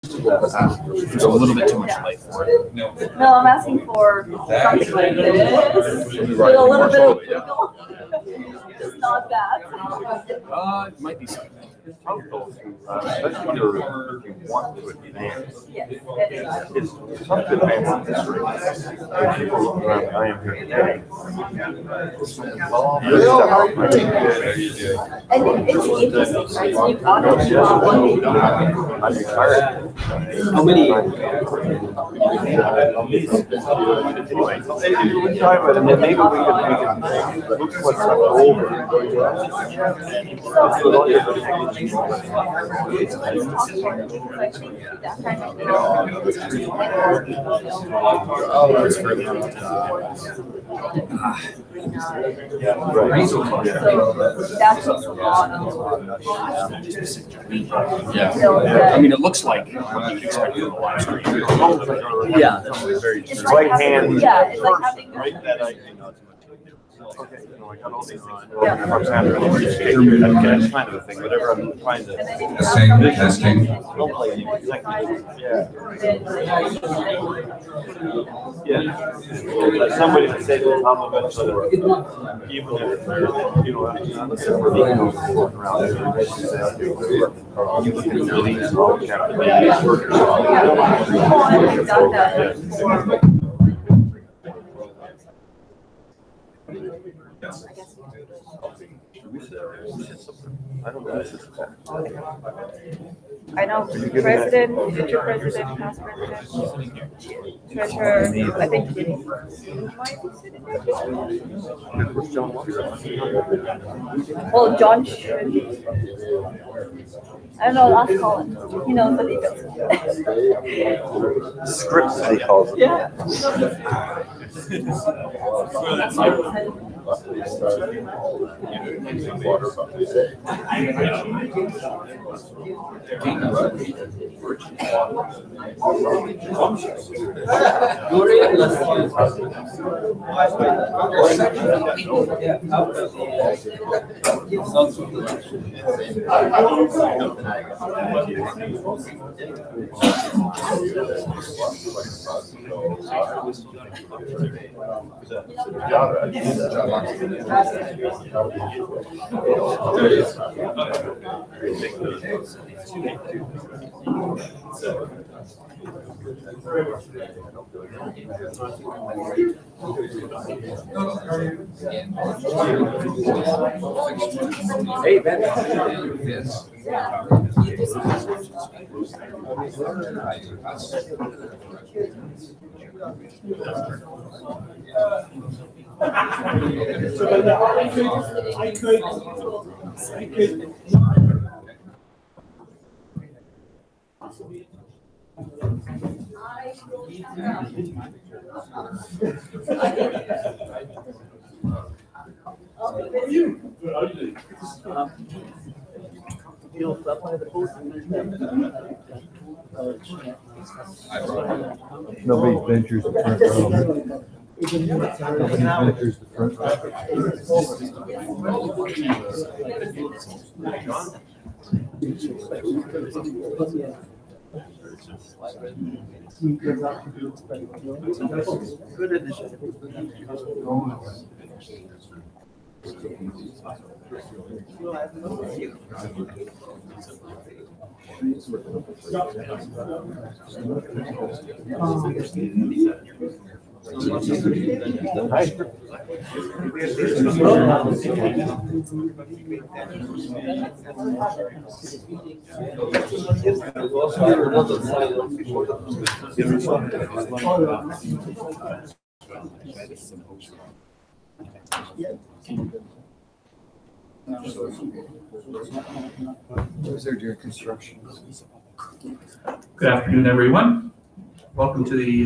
There's a little bit too much light for it. No, I'm asking for something like this with a little bit of wiggle. Just not that. It might be something. Especially if you want to advance. Yes, it is. It's tough to advance in this race. People look around, I am here today. And it's interesting, right? So you've got it. I'm tired. How many? Anyway, we'll try it, and then maybe we can look what's over. Yeah. I mean, it looks like what you'd expect from a live stream. Yeah. It's right hand. Yeah, it's like having. Right that I can. Okay, I got all these on. That's kind of a thing. Whatever I'm trying to. Testing. Don't play any music. Yeah. Somebody would say to Tom about even if they're, you know, around you can really small I know president, future president, past president, treasurer, I think he might be sitting there. Well, John should be. I don't know, ask Colin. He knows the details. scripts, he calls it. Yeah. Hey, Ben. Yes. Nobody ventures the front row. Nobody ventures the front row. Good initiative. Those are your construction. Good afternoon, everyone. Welcome to the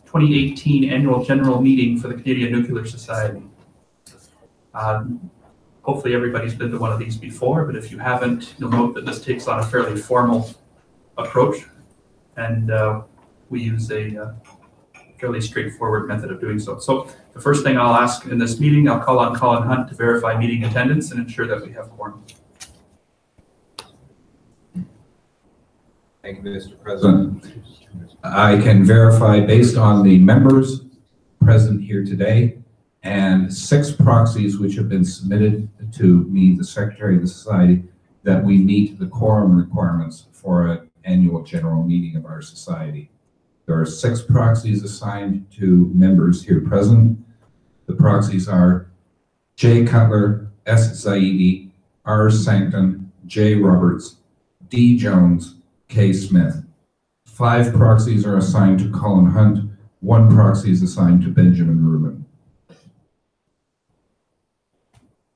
2018 Annual General Meeting for the Canadian Nuclear Society. Hopefully everybody's been to one of these before, but if you haven't, you'll note that this takes on a fairly formal approach, and we use a fairly straightforward method of doing so. So the first thing I'll ask in this meeting, I'll call on Colin Hunt to verify meeting attendance and ensure that we have quorum. Thank you, Mr. President. I can verify based on the members present here today and 6 proxies which have been submitted to me, the Secretary of the Society, that we meet the quorum requirements for an annual general meeting of our society. There are 6 proxies assigned to members here present. The proxies are J. Cutler, S. Zaidi, R. Sancton, J. Roberts, D. Jones, K. Smith. 5 proxies are assigned to Colin Hunt. 1 proxy is assigned to Benjamin Rubin.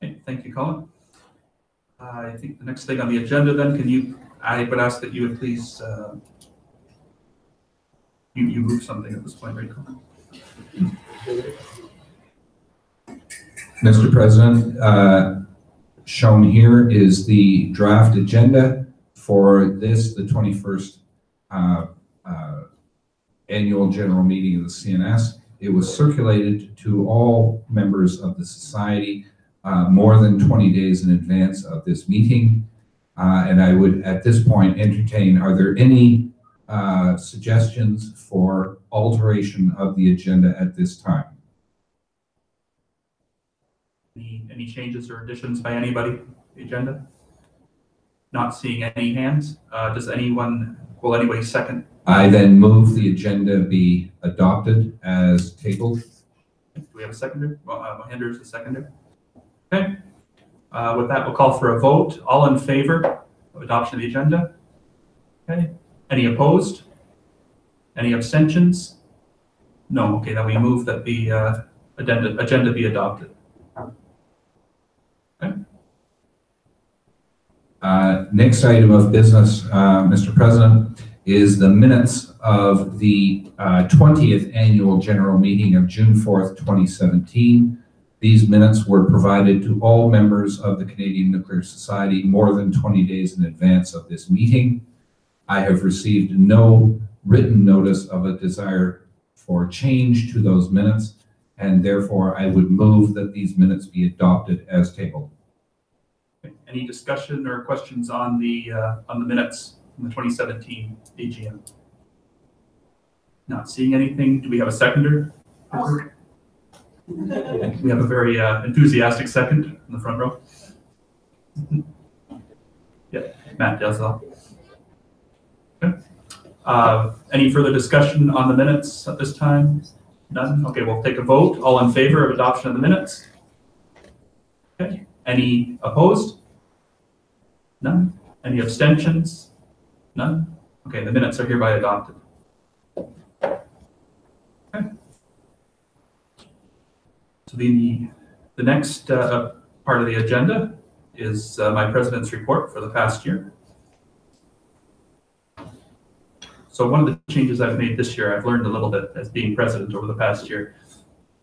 Okay, thank you, Colin. I think the next thing on the agenda then, I would ask that you would please, you move something at this point, right, Colin? Mr. President, shown here is the draft agenda for this, the 21st annual general meeting of the CNS. It was circulated to all members of the society more than 20 days in advance of this meeting. And I would, at this point, entertain, are there any suggestions for alteration of the agenda at this time? Any changes or additions by anybody to the agenda? Not seeing any hands. Does anyone, will anybody second? I then move the agenda be adopted as tabled. Do we have a seconder? Mohinder is the seconder. Okay. With that, we'll call for a vote. All in favor of adoption of the agenda? Okay. Any opposed? Any abstentions? No. Okay, then we move that the agenda be adopted. Okay. Next item of business, Mr. President, is the minutes of the 20th annual general meeting of June 4th, 2017. These minutes were provided to all members of the Canadian Nuclear Society more than 20 days in advance of this meeting. I have received no written notice of a desire for change to those minutes, and therefore I would move that these minutes be adopted as tabled. Any discussion or questions on the minutes from the 2017 AGM? Not seeing anything. Do we have a seconder? We have a very enthusiastic second in the front row. Yeah, Matt Delzell. Okay. Any further discussion on the minutes at this time? None? Okay, we'll take a vote. All in favor of adoption of the minutes? Okay. Any opposed? None? Any abstentions? None? Okay, the minutes are hereby adopted. Okay. So the next part of the agenda is my president's report for the past year. So one of the changes I've made this year, I've learned a little bit as being president over the past year.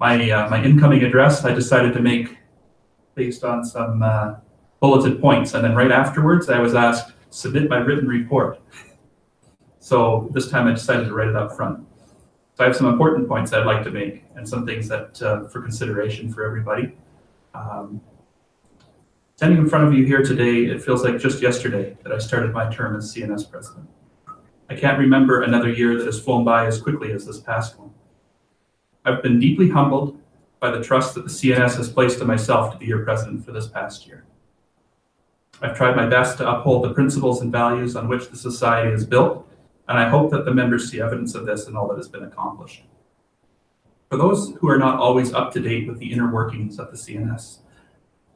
My incoming address, I decided to make based on some bulleted points. And then right afterwards, I was asked, submit my written report. So this time I decided to write it up front. So I have some important points I'd like to make and some things that for consideration for everybody. Standing in front of you here today, it feels like just yesterday that I started my term as CNS president. I can't remember another year that has flown by as quickly as this past one. I've been deeply humbled by the trust that the CNS has placed in myself to be your president for this past year. I've tried my best to uphold the principles and values on which the society is built, and I hope that the members see evidence of this in all that has been accomplished. For those who are not always up to date with the inner workings of the CNS,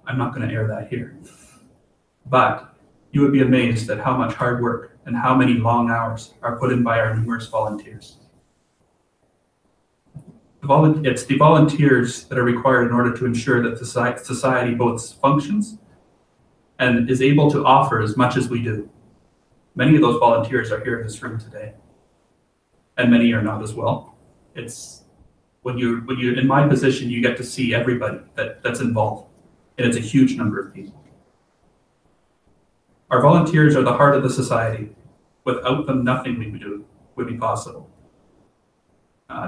I'm not going to air that here. But you would be amazed at how much hard work and how many long hours are put in by our numerous volunteers. It's the volunteers that are required in order to ensure that the society both functions and is able to offer as much as we do. Many of those volunteers are here in this room today, and many are not as well. It's when you in my position, you get to see everybody that's involved, and it's a huge number of people. Our volunteers are the heart of the society. Without them, nothing we do would be possible.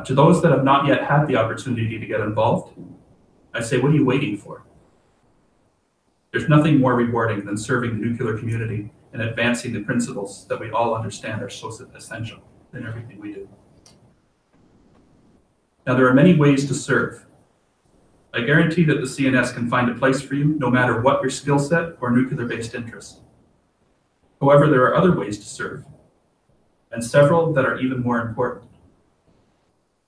To those that have not yet had the opportunity to get involved, I say, what are you waiting for? There's nothing more rewarding than serving the nuclear community in advancing the principles that we all understand are so essential in everything we do. Now, there are many ways to serve. I guarantee that the CNS can find a place for you no matter what your skill set or nuclear-based interest. However, there are other ways to serve, and several that are even more important.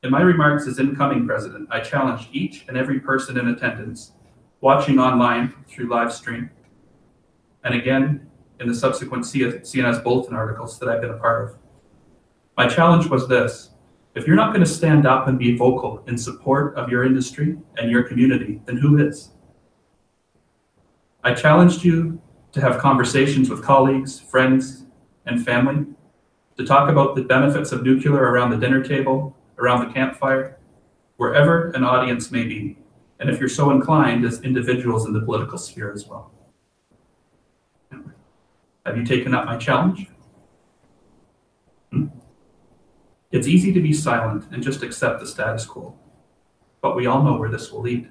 In my remarks as incoming president, I challenge each and every person in attendance, watching online through Livestream, and again in the subsequent CNS Bulletin articles that I've been a part of. My challenge was this: if you're not going to stand up and be vocal in support of your industry and your community, then who is? I challenged you to have conversations with colleagues, friends, and family, to talk about the benefits of nuclear around the dinner table, around the campfire, wherever an audience may be, and if you're so inclined, as individuals in the political sphere as well. Have you taken up my challenge? It's easy to be silent and just accept the status quo, but we all know where this will lead.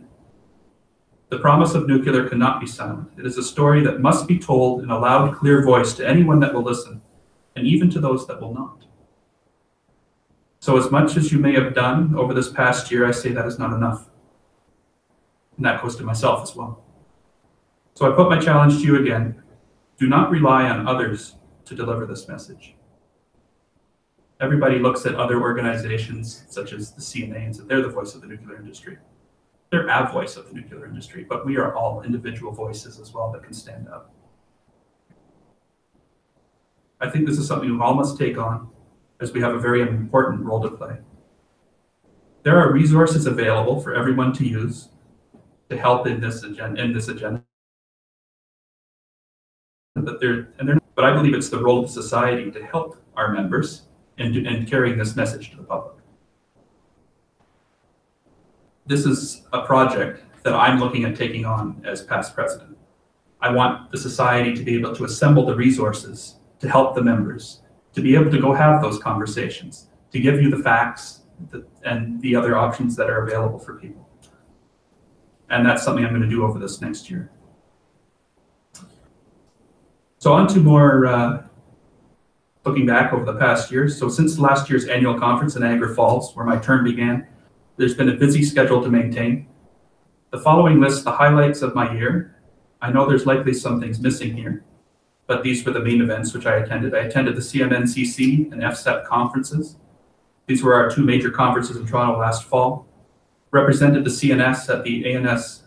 The promise of nuclear cannot be silent. It is a story that must be told in a loud, clear voice to anyone that will listen, and even to those that will not. So as much as you may have done over this past year, I say that is not enough. And that goes to myself as well. So I put my challenge to you again. Do not rely on others to deliver this message. Everybody looks at other organizations such as the CNA and says they're the voice of the nuclear industry. They're a voice of the nuclear industry, but we are all individual voices as well that can stand up. I think this is something we all must take on, as we have a very important role to play. There are resources available for everyone to use to help in this agenda. But I believe it's the role of society to help our members in carrying this message to the public. This is a project that I'm looking at taking on as past president. I want the society to be able to assemble the resources to help the members, to be able to go have those conversations, to give you the facts and the other options that are available for people. And that's something I'm going to do over this next year. So on to more looking back over the past year. So since last year's annual conference in Niagara Falls, where my term began, there's been a busy schedule to maintain. The following lists the highlights of my year. I know there's likely some things missing here, but these were the main events which I attended. I attended the CMNCC and FSEP conferences. These were our two major conferences in Toronto last fall. Represented the CNS at the ANS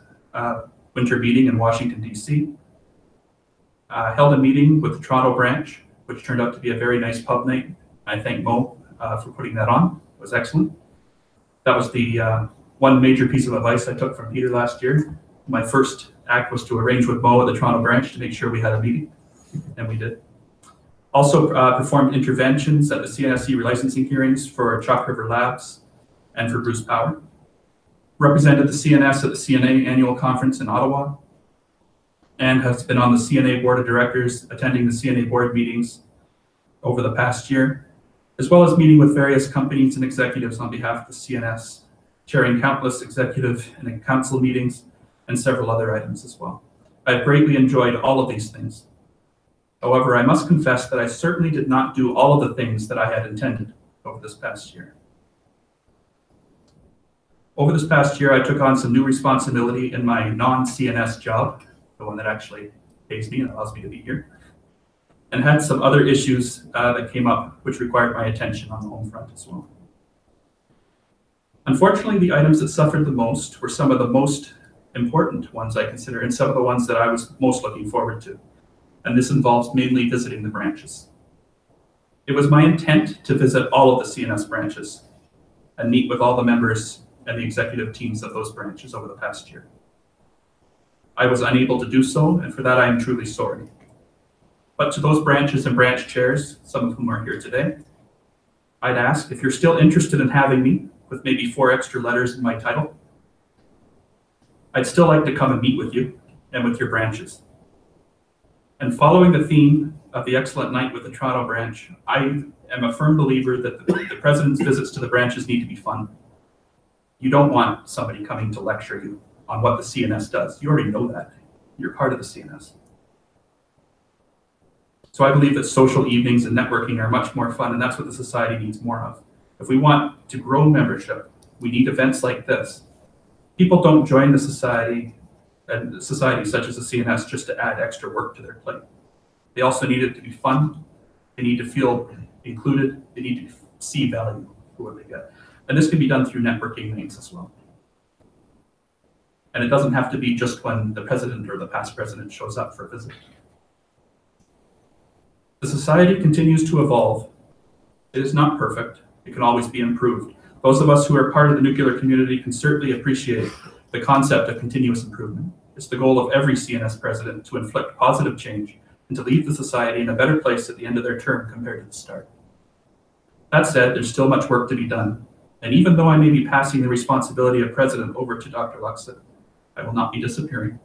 winter meeting in Washington, DC. Held a meeting with the Toronto branch, which turned out to be a very nice pub night. I thank Mo for putting that on. It was excellent. That was the one major piece of advice I took from Peter last year. My first act was to arrange with Mo at the Toronto branch to make sure we had a meeting, and we did. Also performed interventions at the CNSC relicensing hearings for Chalk River Labs and for Bruce Power. Represented the CNS at the CNA annual conference in Ottawa, and has been on the CNA board of directors, attending the CNA board meetings over the past year, as well as meeting with various companies and executives on behalf of the CNS, chairing countless executive and council meetings, and several other items as well. I've greatly enjoyed all of these things. However, I must confess that I certainly did not do all of the things that I had intended over this past year. Over this past year, I took on some new responsibility in my non-CNS job, the one that actually pays me and allows me to be here, and had some other issues that came up which required my attention on the home front as well. Unfortunately, the items that suffered the most were some of the most important ones I consider, and some of the ones that I was most looking forward to. And this involves mainly visiting the branches. It was my intent to visit all of the CNS branches and meet with all the members and the executive teams of those branches over the past year. I was unable to do so, and for that I am truly sorry. But to those branches and branch chairs, some of whom are here today, I'd ask if you're still interested in having me, with maybe 4 extra letters in my title, I'd still like to come and meet with you and with your branches. And following the theme of the excellent night with the Toronto branch, I am a firm believer that the president's visits to the branches need to be fun. You don't want somebody coming to lecture you on what the CNS does. You already know that. You're part of the CNS. So I believe that social evenings and networking are much more fun, and that's what the society needs more of. If we want to grow membership, we need events like this. People don't join the society and societies such as the CNS just to add extra work to their plate. They also need it to be fun. They need to feel included. They need to see value for what they get. And this can be done through networking links as well. And it doesn't have to be just when the president or the past president shows up for a visit. The society continues to evolve. It is not perfect. It can always be improved. Those of us who are part of the nuclear community can certainly appreciate the concept of continuous improvement. It's the goal of every CNS president to inflict positive change and to leave the society in a better place at the end of their term compared to the start. That said, there's still much work to be done. And even though I may be passing the responsibility of president over to Dr. Luxett, I will not be disappearing.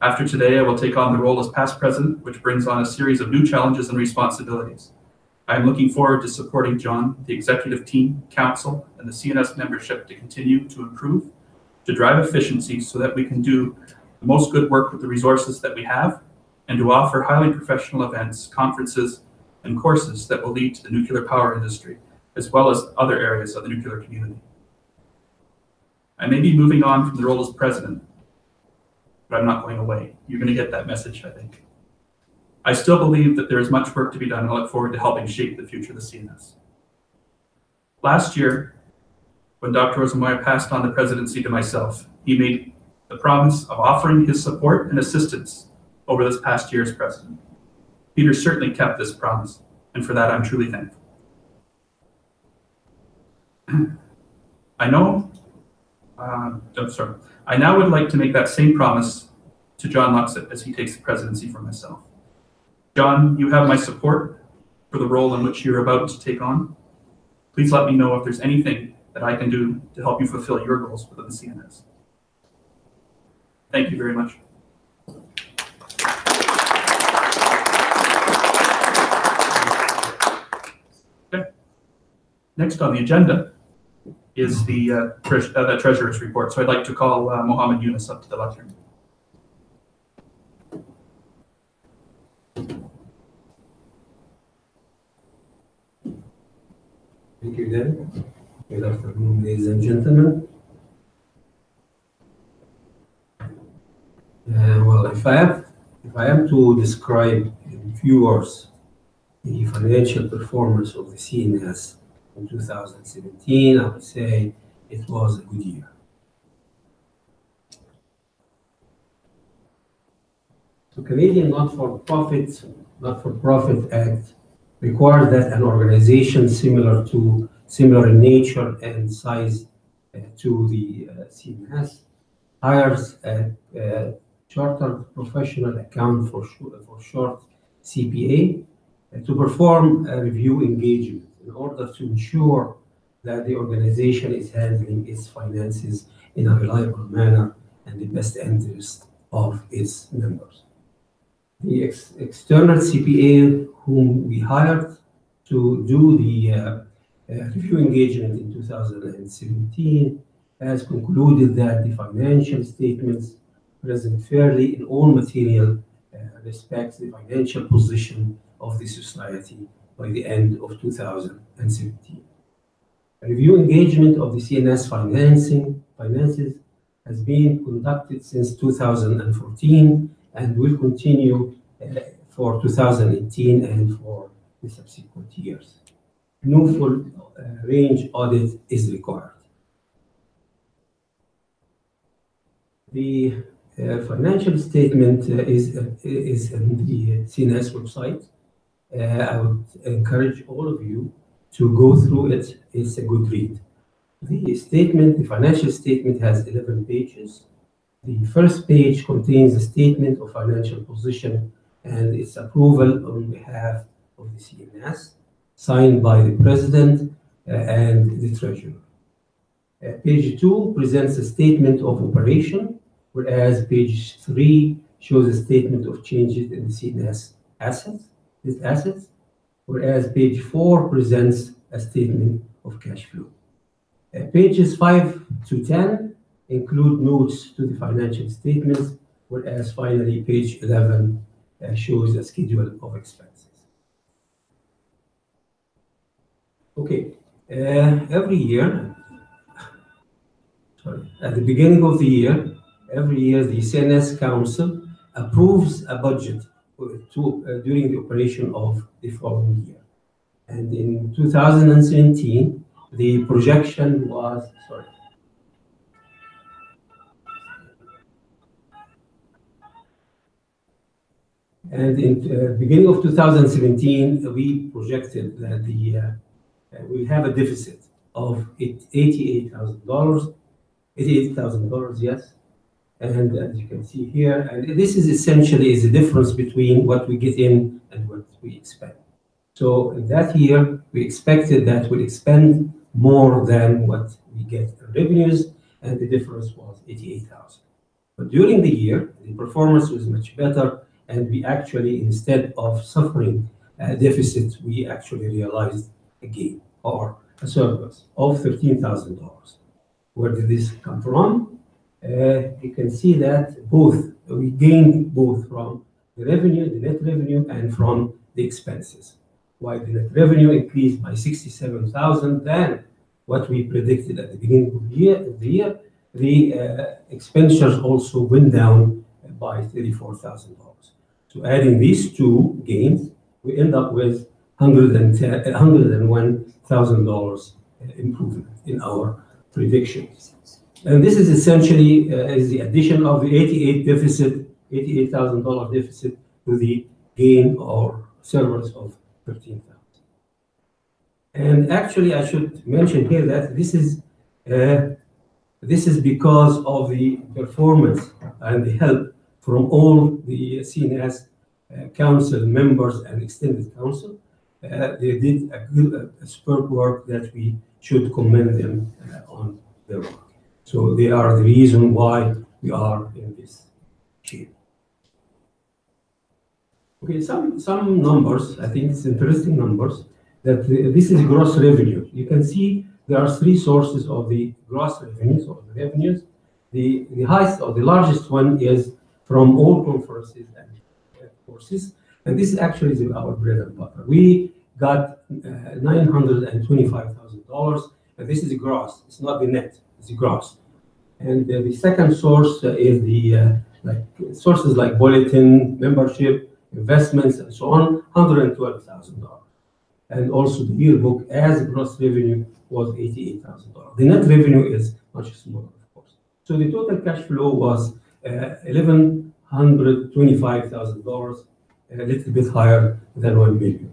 After today, I will take on the role as past president, which brings on a series of new challenges and responsibilities. I am looking forward to supporting John, the executive team, council, and the CNS membership to continue to improve, to drive efficiency so that we can do the most good work with the resources that we have, and to offer highly professional events, conferences, and courses that will lead to the nuclear power industry, as well as other areas of the nuclear community. I may be moving on from the role as president, but I'm not going away. You're going to get that message, I think. I still believe that there is much work to be done, and I look forward to helping shape the future of the CNS. Last year, when Dr. Rosenmeyer passed on the presidency to myself, he made the promise of offering his support and assistance over this past year as president. Peter certainly kept this promise, and for that I'm truly thankful. I now would like to make that same promise to John Luxett as he takes the presidency from myself. John, you have my support for the role in which you're about to take on. Please let me know if there's anything that I can do to help you fulfill your goals within the CNS. Thank you very much. Okay. Next on the agenda is the Treasurer's report. So I'd like to call Mohammed Yunus up to the lectern. Thank you, Dan. Good afternoon, ladies and gentlemen. Well, if I am to describe in few words the financial performance of the CNS in 2017, I would say it was a good year. So Canadian Not-for-Profit Act requires that an organization similar in nature and size to the CNS hires a chartered professional accountant for short CPA to perform a review engagement in order to ensure that the organization is handling its finances in a reliable manner and the best interest of its members. The external CPA whom we hired to do the review engagement in 2017 has concluded that the financial statements present fairly in all material respects the financial position of the society by the end of 2017. A review engagement of the CNS finances has been conducted since 2014 and will continue for 2018 and for the subsequent years. No full range audit is required. The financial statement is on the CNS website. I would encourage all of you to go through it. It's a good read. The financial statement has 11 pages. The first page contains a statement of financial position and its approval on behalf of the CNS, signed by the President and the Treasurer. Page 2 presents a statement of operation, whereas page 3 shows a statement of changes in the CNS assets, whereas page 4 presents a statement of cash flow. Pages 5 to 10 include notes to the financial statements, whereas finally page 11 shows a schedule of expenses. Okay, every year, at the beginning of the year, every year the CNS Council approves a budget during the operation of the following year. And in 2017, the projection was, and in the beginning of 2017, we projected that we have a deficit of $88,000, yes. And as you can see here, and this is essentially is the difference between what we get in and what we expend. So in that year, we expected that we'll expend more than what we get in revenues, and the difference was 88,000. But during the year, the performance was much better, and we actually, instead of suffering a deficit, we actually realized a gain or a surplus of $13,000. Where did this come from? You can see that we gained both from the revenue, the net revenue, and from the expenses. While the net revenue increased by 67,000 than what we predicted at the beginning of the year, the expenditures also went down by $34,000. So adding these two gains, we end up with $101,000 improvement in our predictions. And this is essentially is the addition of the $88,000 deficit to the gain or surplus of 13,000. And actually, I should mention here that this is because of the performance and the help from all the CNS Council members and extended council. They did a superb work that we should commend them on their work. So they are the reason why we are in this shape. Okay, some numbers, I think it's interesting numbers, that this is gross revenue. You can see there are three sources of the gross revenues or the revenues. The highest or the largest one is from all conferences and courses, and this actually is our bread and butter. We got $925,000, and this is the gross. It's not the net. It's the gross. And the second source is the sources like bulletin, membership, investments, and so on, $112,000. And also the yearbook as gross revenue was $88,000. The net revenue is much smaller, of course. So the total cash flow was $1,125,000, a little bit higher than $1 million.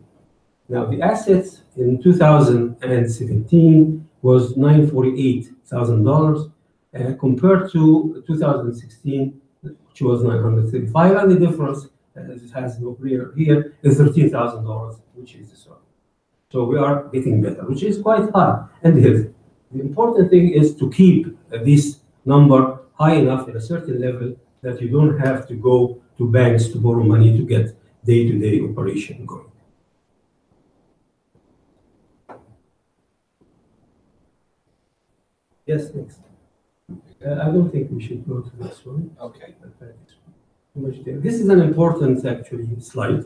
Now the assets in 2017 was $948,000 compared to 2016, which was $935,000, and the difference, as it has no clear here, is $13,000, which is the source. So we are getting better, which is quite high and healthy. The important thing is to keep this number high enough at a certain level that you don't have to go to banks to borrow money to get day-to-day operation going. Yes, next. I don't think we should go to this one. Okay. This is an important, actually, slide.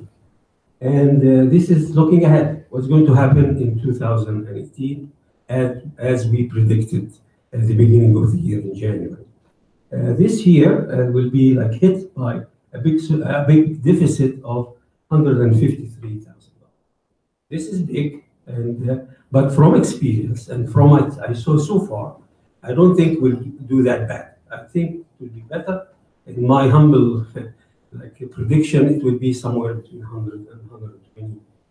And this is looking ahead. What's going to happen in 2018 as we predicted at the beginning of the year in January. This year will be hit by a big deficit of $153,000. This is big, and but from experience and from what I saw so far, I don't think we'll do that bad. I think it will be better. In my humble prediction, it will be somewhere between $100,000 and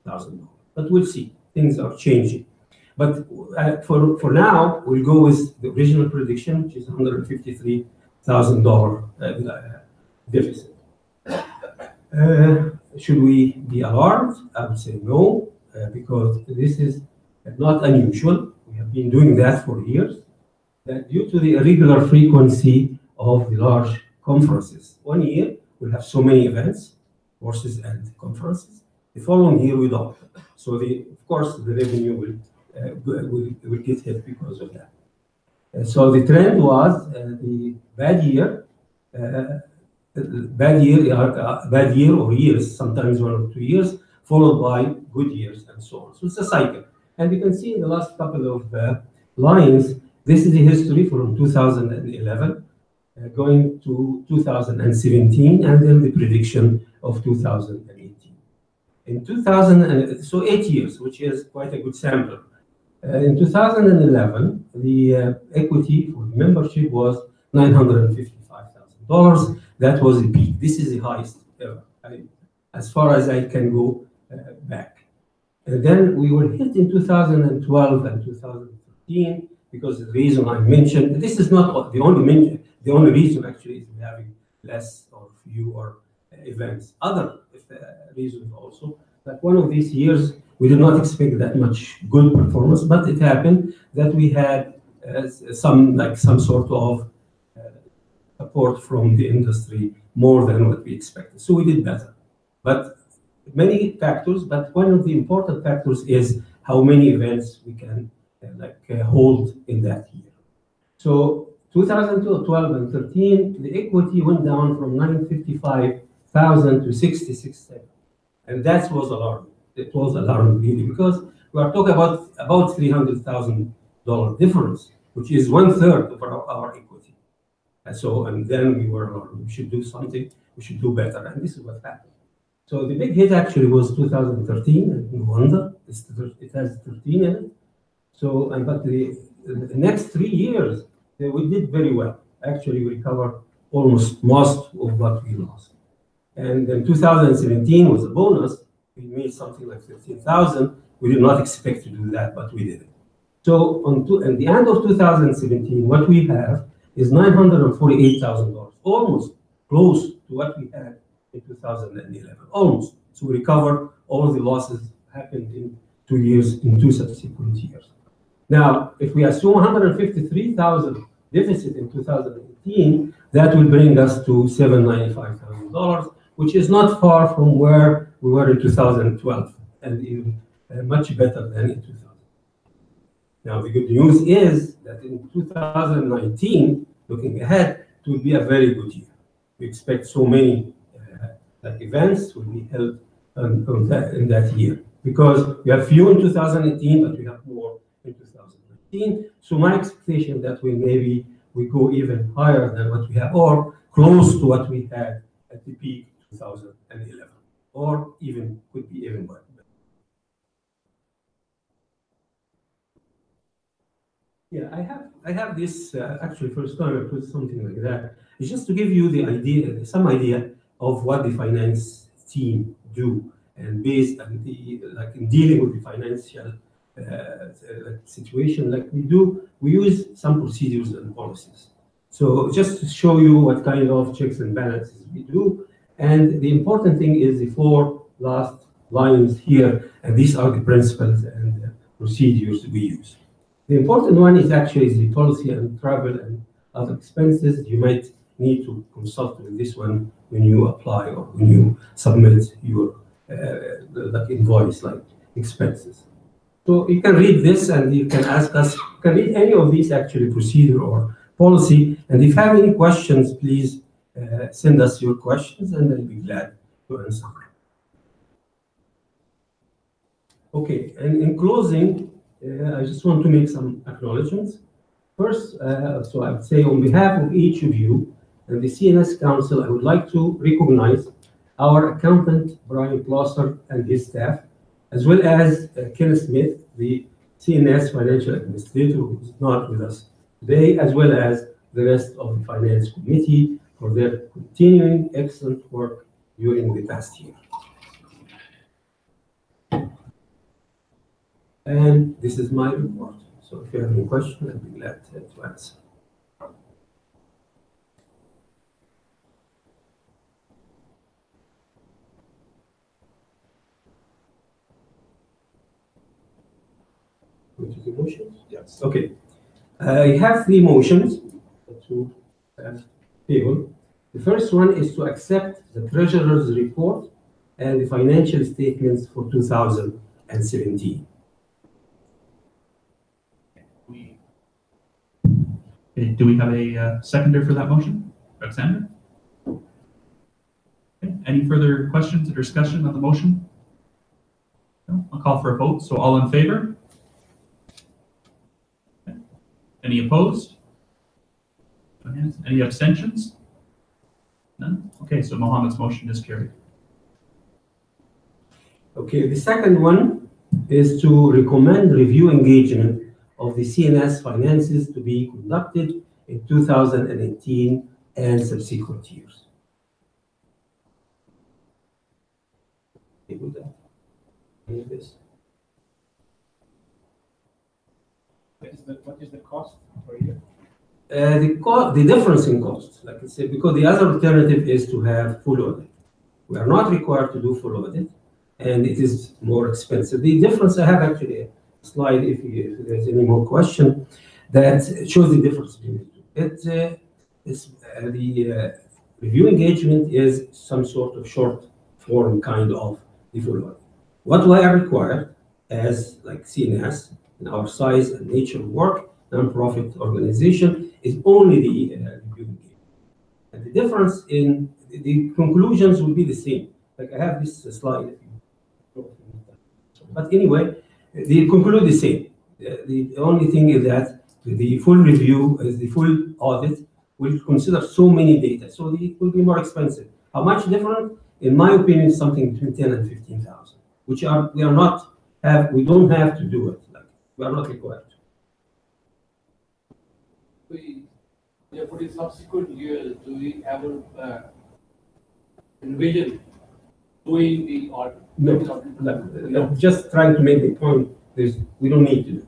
$120,000. But we'll see. Things are changing. But for now, we'll go with the original prediction, which is $153,000 deficit. Should we be alarmed? I would say no, because this is not unusual. We have been doing that for years. That due to the irregular frequency of the large conferences. 1 year, we'll have so many events, courses and conferences. The following year, we don't. So, of course, the revenue will get hit because of that. So the trend was the bad year bad year or years, sometimes 1 or 2 years, followed by good years and so on. So it's a cycle. And you can see in the last couple of lines, this is the history from 2011 going to 2017, and then the prediction of 2018. In so 8 years, which is quite a good sample. In 2011, the equity for membership was $955,000. That was the peak. This is the highest ever, as far as I can go back. And then we were hit in 2012 and 2013 because of the reason I mentioned. This is not the only reason actually is we're having less or fewer events. Other reasons also. Like one of these years, we did not expect that much good performance, but it happened that we had some sort of support from the industry more than what we expected. So we did better. But many factors, but one of the important factors is how many events we can hold in that year. So 2012 and 13, the equity went down from 955,000 to 66,000. And that was alarming. It was alarming really, because we are talking about $300,000 difference, which is 1/3 of our equity. And then we were alarmed. We should do something. We should do better. And this is what happened. So the big hit actually was 2013, and no wonder it has 13 in it. So, but the next 3 years, we did very well. Actually, we recovered almost most of what we lost. And then 2017 was a bonus. We made something like 15,000. We did not expect to do that, but we did it. So at the end of 2017, what we have is $948,000, almost close to what we had in 2011, almost. So we recovered all the losses happened in 2 years, in 2 subsequent years. Now, if we assume $153,000 deficit in 2018, that will bring us to $795,000, which is not far from where we were in 2012, and even much better than in 2000. Now, the good news is that in 2019, looking ahead, it will be a very good year. We expect so many events will be held in that year, because we have few in 2018, but we have more in 2019. So my expectation that we go even higher than what we have, or close to what we had at the peak 2011, or even could be even better. Yeah, I have this actually first time I put something like that. It's just to give you the idea, some idea of what the finance team do, and based on the in dealing with the financial situation like we do, we use some procedures and policies. So just to show you what kind of checks and balances we do, and the important thing is the 4 last lines here, and these are the principles and procedures we use. The important one is actually the policy and travel and other expenses. You might need to consult with this one when you apply or when you submit your invoice, like expenses. So you can read this and you can ask us, you can read any of these actually procedure or policy. And if you have any questions, please send us your questions and I'll be glad to answer. Okay, and in closing, I just want to make some acknowledgements. First, so I would say on behalf of each of you and the CNS Council, I would like to recognize our accountant, Brian Plosser, and his staff, as well as Ken Smith, the CNS Financial Administrator, who is not with us today, as well as the rest of the Finance Committee for their continuing excellent work during the past year. And this is my report. So if you have any questions, I'd be glad to answer. Go to the motions? Yes. Okay. I have 3 motions to table. The first one is to accept the Treasurer's report and the financial statements for 2017. Do we have a seconder for that motion? Alexander? Okay. Any further questions or discussion on the motion? No? I'll call for a vote. So all in favor? Okay. Any opposed? No hands. Any abstentions? None? Okay, so Mohammed's motion is carried. Okay, the second one is to recommend review engagement of the CNS finances to be conducted in 2018 and subsequent years. Okay, with that. Any of this? What is the cost per year? The difference in cost, like I said, because the other alternative is to have full audit. We are not required to do full audit, and it is more expensive. The difference, I have actually a slide if there's any more question that shows the difference between the two. The review engagement is some sort of short form kind of the full audit. What we are required as like CNS in our size and nature of work, non-profit organization, is only the review engagement. And the difference in the conclusions will be the same. Like I have this slide. But anyway, they conclude the same. The only thing is that the full review, the full audit, will consider so many data, so it will be more expensive. How much different? In my opinion, something between 10 and 15,000, which we don't have to do it. Like we are not required. For the subsequent years, do we ever envision doing the audit? No, just trying to make the point. We don't need to do,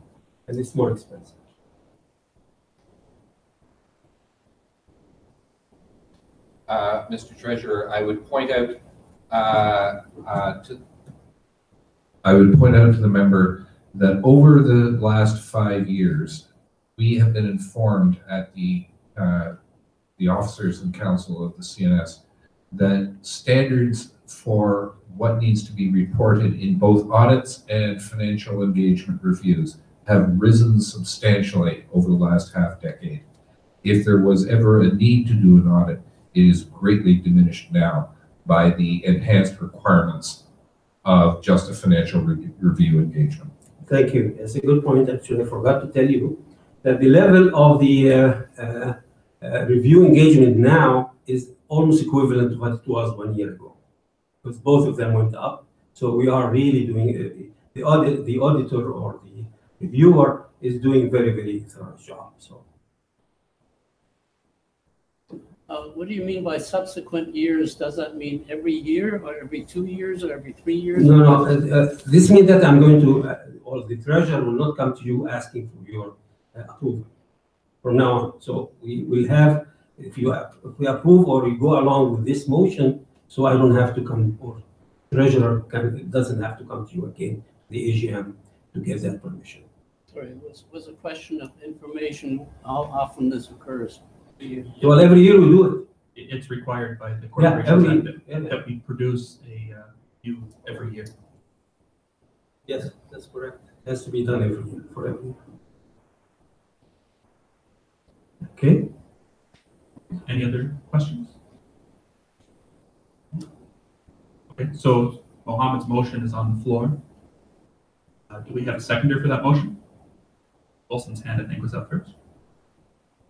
and it's more expensive. Mr. Treasurer, I would point out to the member that over the last 5 years, we have been informed at the officers and council of the CNS that standards for what needs to be reported in both audits and financial engagement reviews have risen substantially over the last half decade. If there was ever a need to do an audit, it is greatly diminished now by the enhanced requirements of just a financial review engagement. Thank you. That's a good point. Actually, I forgot to tell you that the level of the review engagement now is almost equivalent to what it was 1 year ago, because both of them went up. So we are really doing the auditor or the reviewer is doing very, very thorough job. So. What do you mean by subsequent years? Does that mean every year, or every 2 years, or every 3 years? No. This means that I'm going to, or the treasurer will not come to you asking for your approval from now on. So we will have, if we approve or we go along with this motion, so I don't have to come, or treasurer doesn't have to come to you again, the AGM, to get that permission. Sorry, it was a question of information, how often this occurs. Well, every year we do it. It's required by the corporation Yeah, that we produce a review every year. Yes, that's correct. It has to be done every year, for every year. Okay. Any other questions? Okay, so Mohammed's motion is on the floor. Do we have a seconder for that motion? Wilson's hand, I think, was up first.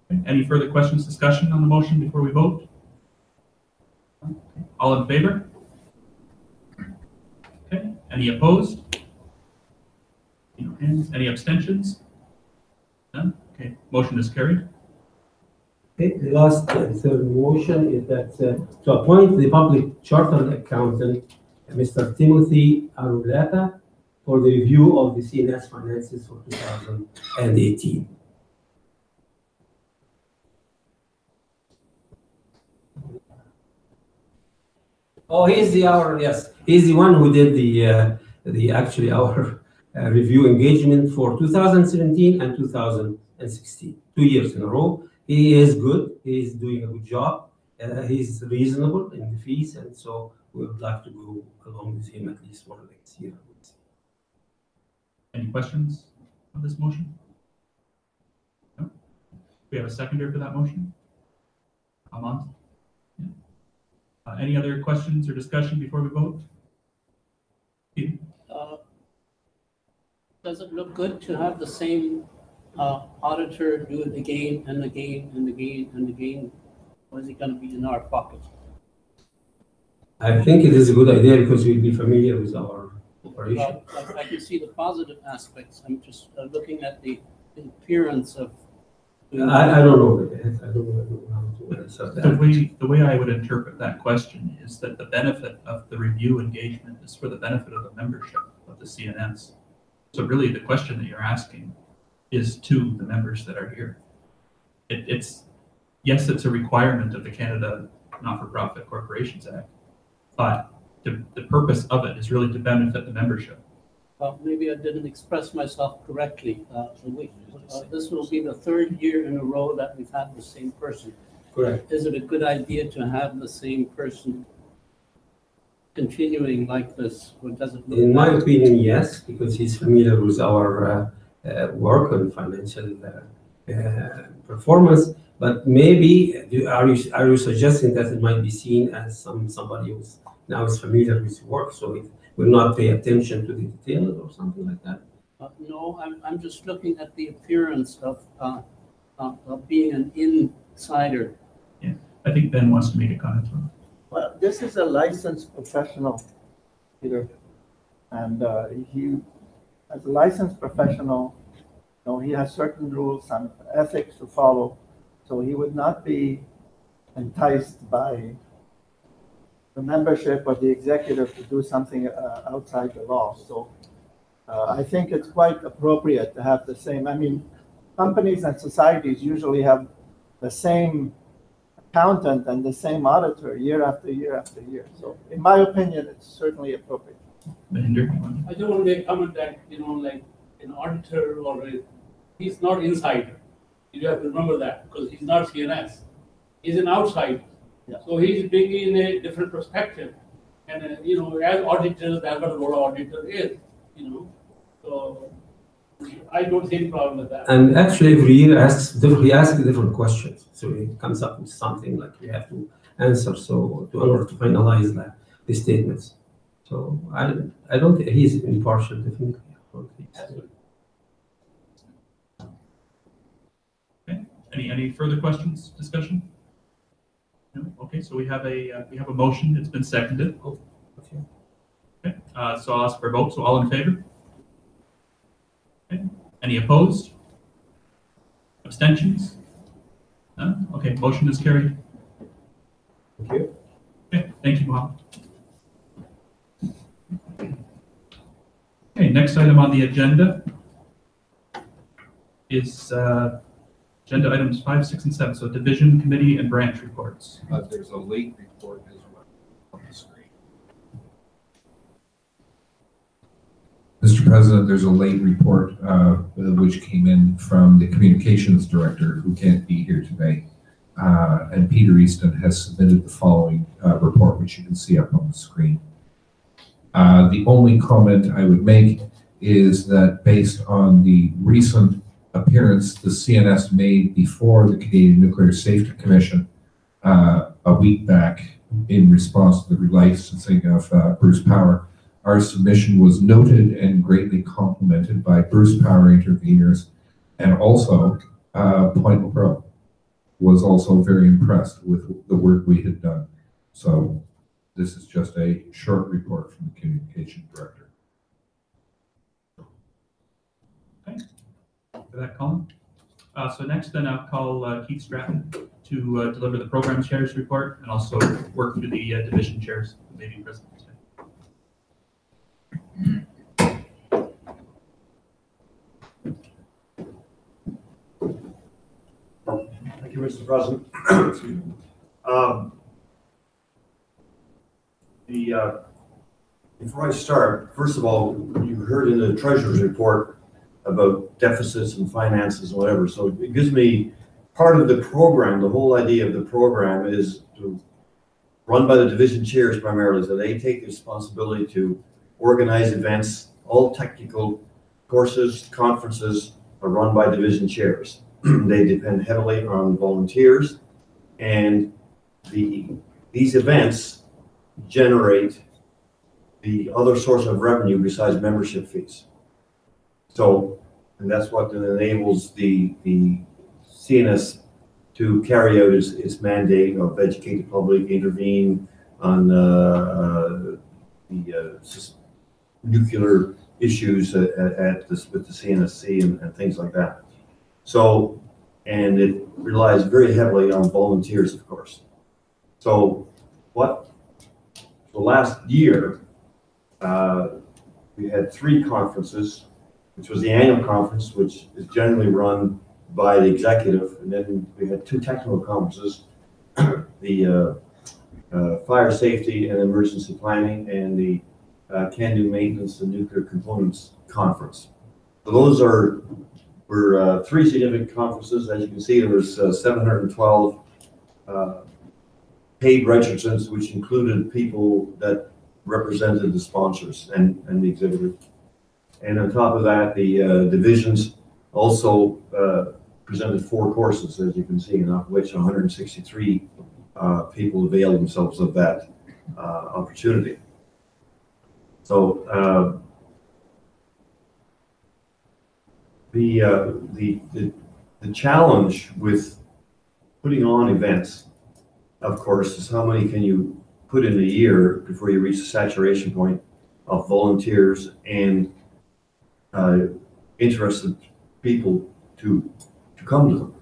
Okay. Any further questions, discussion on the motion before we vote? Okay. All in favor? Okay. Any opposed? No hands. Any abstentions? None? Okay. Motion is carried. Okay. The last third motion is that to appoint the public chartered accountant, Mr. Timothy Aruleta, for the review of the CNS finances for 2018. Oh, he's the one who did the actually our review engagement for 2017 and 2016, 2 years in a row. He is good. He is doing a good job. He's reasonable in the fees, and so we would like to go along with him at least for the next year. Any questions on this motion? No? We have a seconder for that motion? Amand? Yeah. Any other questions or discussion before we vote? Peter? Does it look good to have the same auditor do it again and again and again and again? Or is it going to be in our pocket? I think it is a good idea because we'll be familiar with our operation. I can see the positive aspects. I'm just looking at the appearance of. I don't know. I don't know how to answer that. The way I would interpret that question is that the benefit of the review engagement is for the benefit of the membership of the CNS. So really the question that you're asking is to the members that are here. Yes, it's a requirement of the Canada Not-for-Profit Corporations Act, but the purpose of it is really to benefit the membership. Maybe I didn't express myself correctly. This will be the third year in a row that we've had the same person. Correct. Is it a good idea to have the same person continuing like this? Or does it look In my opinion, yes, because he's familiar with our work on financial performance. But maybe, are you suggesting that it might be seen as somebody who's now is familiar with work, so it will not pay attention to the details or something like that? No, I'm just looking at the appearance of being an insider. Yeah, I think Ben wants to make a comment on it. Well, this is a licensed professional, Peter, and he, as a licensed professional, he has certain rules and ethics to follow, so he would not be enticed by the membership or the executive to do something outside the law. So I think it's quite appropriate to have the same. I mean, companies and societies usually have the same accountant and the same auditor year after year after year. So in my opinion, it's certainly appropriate. Mahinder? I just want to make a comment that, like an auditor he's not insider. You have to remember that because he's not CNS. He's an outsider. Yeah. So he's bringing in a different perspective. And, as auditors, that's what a role of auditor is, So I don't see any problem with that. And actually, every year he asks different questions. So he comes up with something like we have to answer. So in order to finalize the statements. So I don't think he's impartial, definitely. I don't think so. Okay. Any further questions, discussion? No? Okay, so we have a motion. It's been seconded. Oh, okay. Okay. So I'll ask for a vote. So all in favor? Okay. Any opposed? Abstentions? None? Okay, motion is carried. Thank you. Okay, thank you, Mohammed. Okay, next item on the agenda is agenda items 5, 6, and 7. So division, committee, and branch reports. There's a late report as well on the screen. Mr. President, there's a late report which came in from the communications director who can't be here today. And Peter Easton has submitted the following report, which you can see up on the screen. The only comment I would make is that based on the recent appearance the CNS made before the Canadian Nuclear Safety Commission a week back in response to the relicensing of Bruce Power, our submission was noted and greatly complimented by Bruce Power interveners, and also Point LeBreau was also very impressed with the work we had done. So this is just a short report from the communication director. Okay, for that, Colin. So next then I'll call Keith Stratton to deliver the program chairs report and also work through the division chairs who may be present today. Thank you, Mr. President. Before I start, first of all, you heard in the treasurer's report about deficits and finances and whatever. So it gives me part of the program. The whole idea of the program is to run by the division chairs primarily, so they take the responsibility to organize events. All technical courses, conferences are run by division chairs. They depend heavily on volunteers, and the these events generate the other source of revenue besides membership fees. So, and that's what enables the CNS to carry out its mandate of educate the public, intervene on the nuclear issues with the CNSC and things like that. So, and it relies very heavily on volunteers, of course. So the last year, we had 3 conferences, which was the annual conference, which is generally run by the executive, and then we had 2 technical conferences, the fire safety and emergency planning, and the can-do maintenance and nuclear components conference. So those were 3 significant conferences. As you can see, there was 712 paid registrants, which included people that represented the sponsors and the exhibitors. And on top of that, the divisions also presented 4 courses, as you can see, and of which 163 people availed themselves of that opportunity. So the challenge with putting on events, of course, is how many can you put in a year before you reach the saturation point of volunteers and interested people to come to them.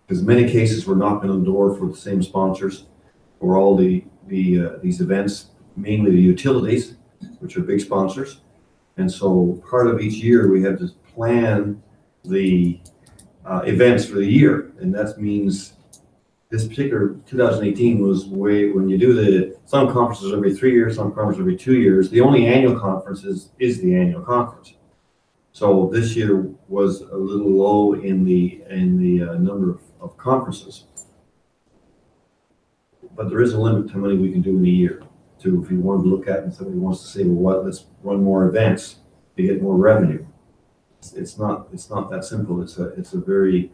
Because in many cases we're knocking on the door for the same sponsors for all these events, mainly the utilities, which are big sponsors. And so part of each year we have to plan the events for the year, and that means this particular 2018 was when you do some conferences every 3 years, some conferences every 2 years. The only annual conference is the annual conference. So this year was a little low in the number of conferences, but there is a limit to how many we can do in a year. So if you want to look at and somebody wants to say, well, let's run more events to get more revenue. It's not that simple. It's a very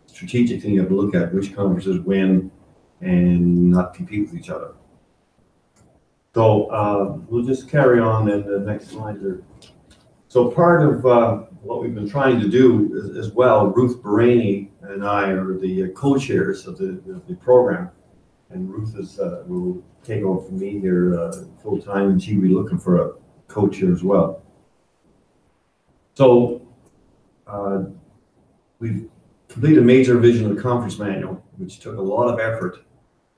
strategic thing you have to look at, which conferences win and not compete with each other. So we'll just carry on in the next slide here. So part of what we've been trying to do as well, Ruth Baraney and I are the co-chairs of the program, and Ruth will take over from me here full time, and she'll be looking for a co-chair as well. So we've completed a major revision of the conference manual, which took a lot of effort,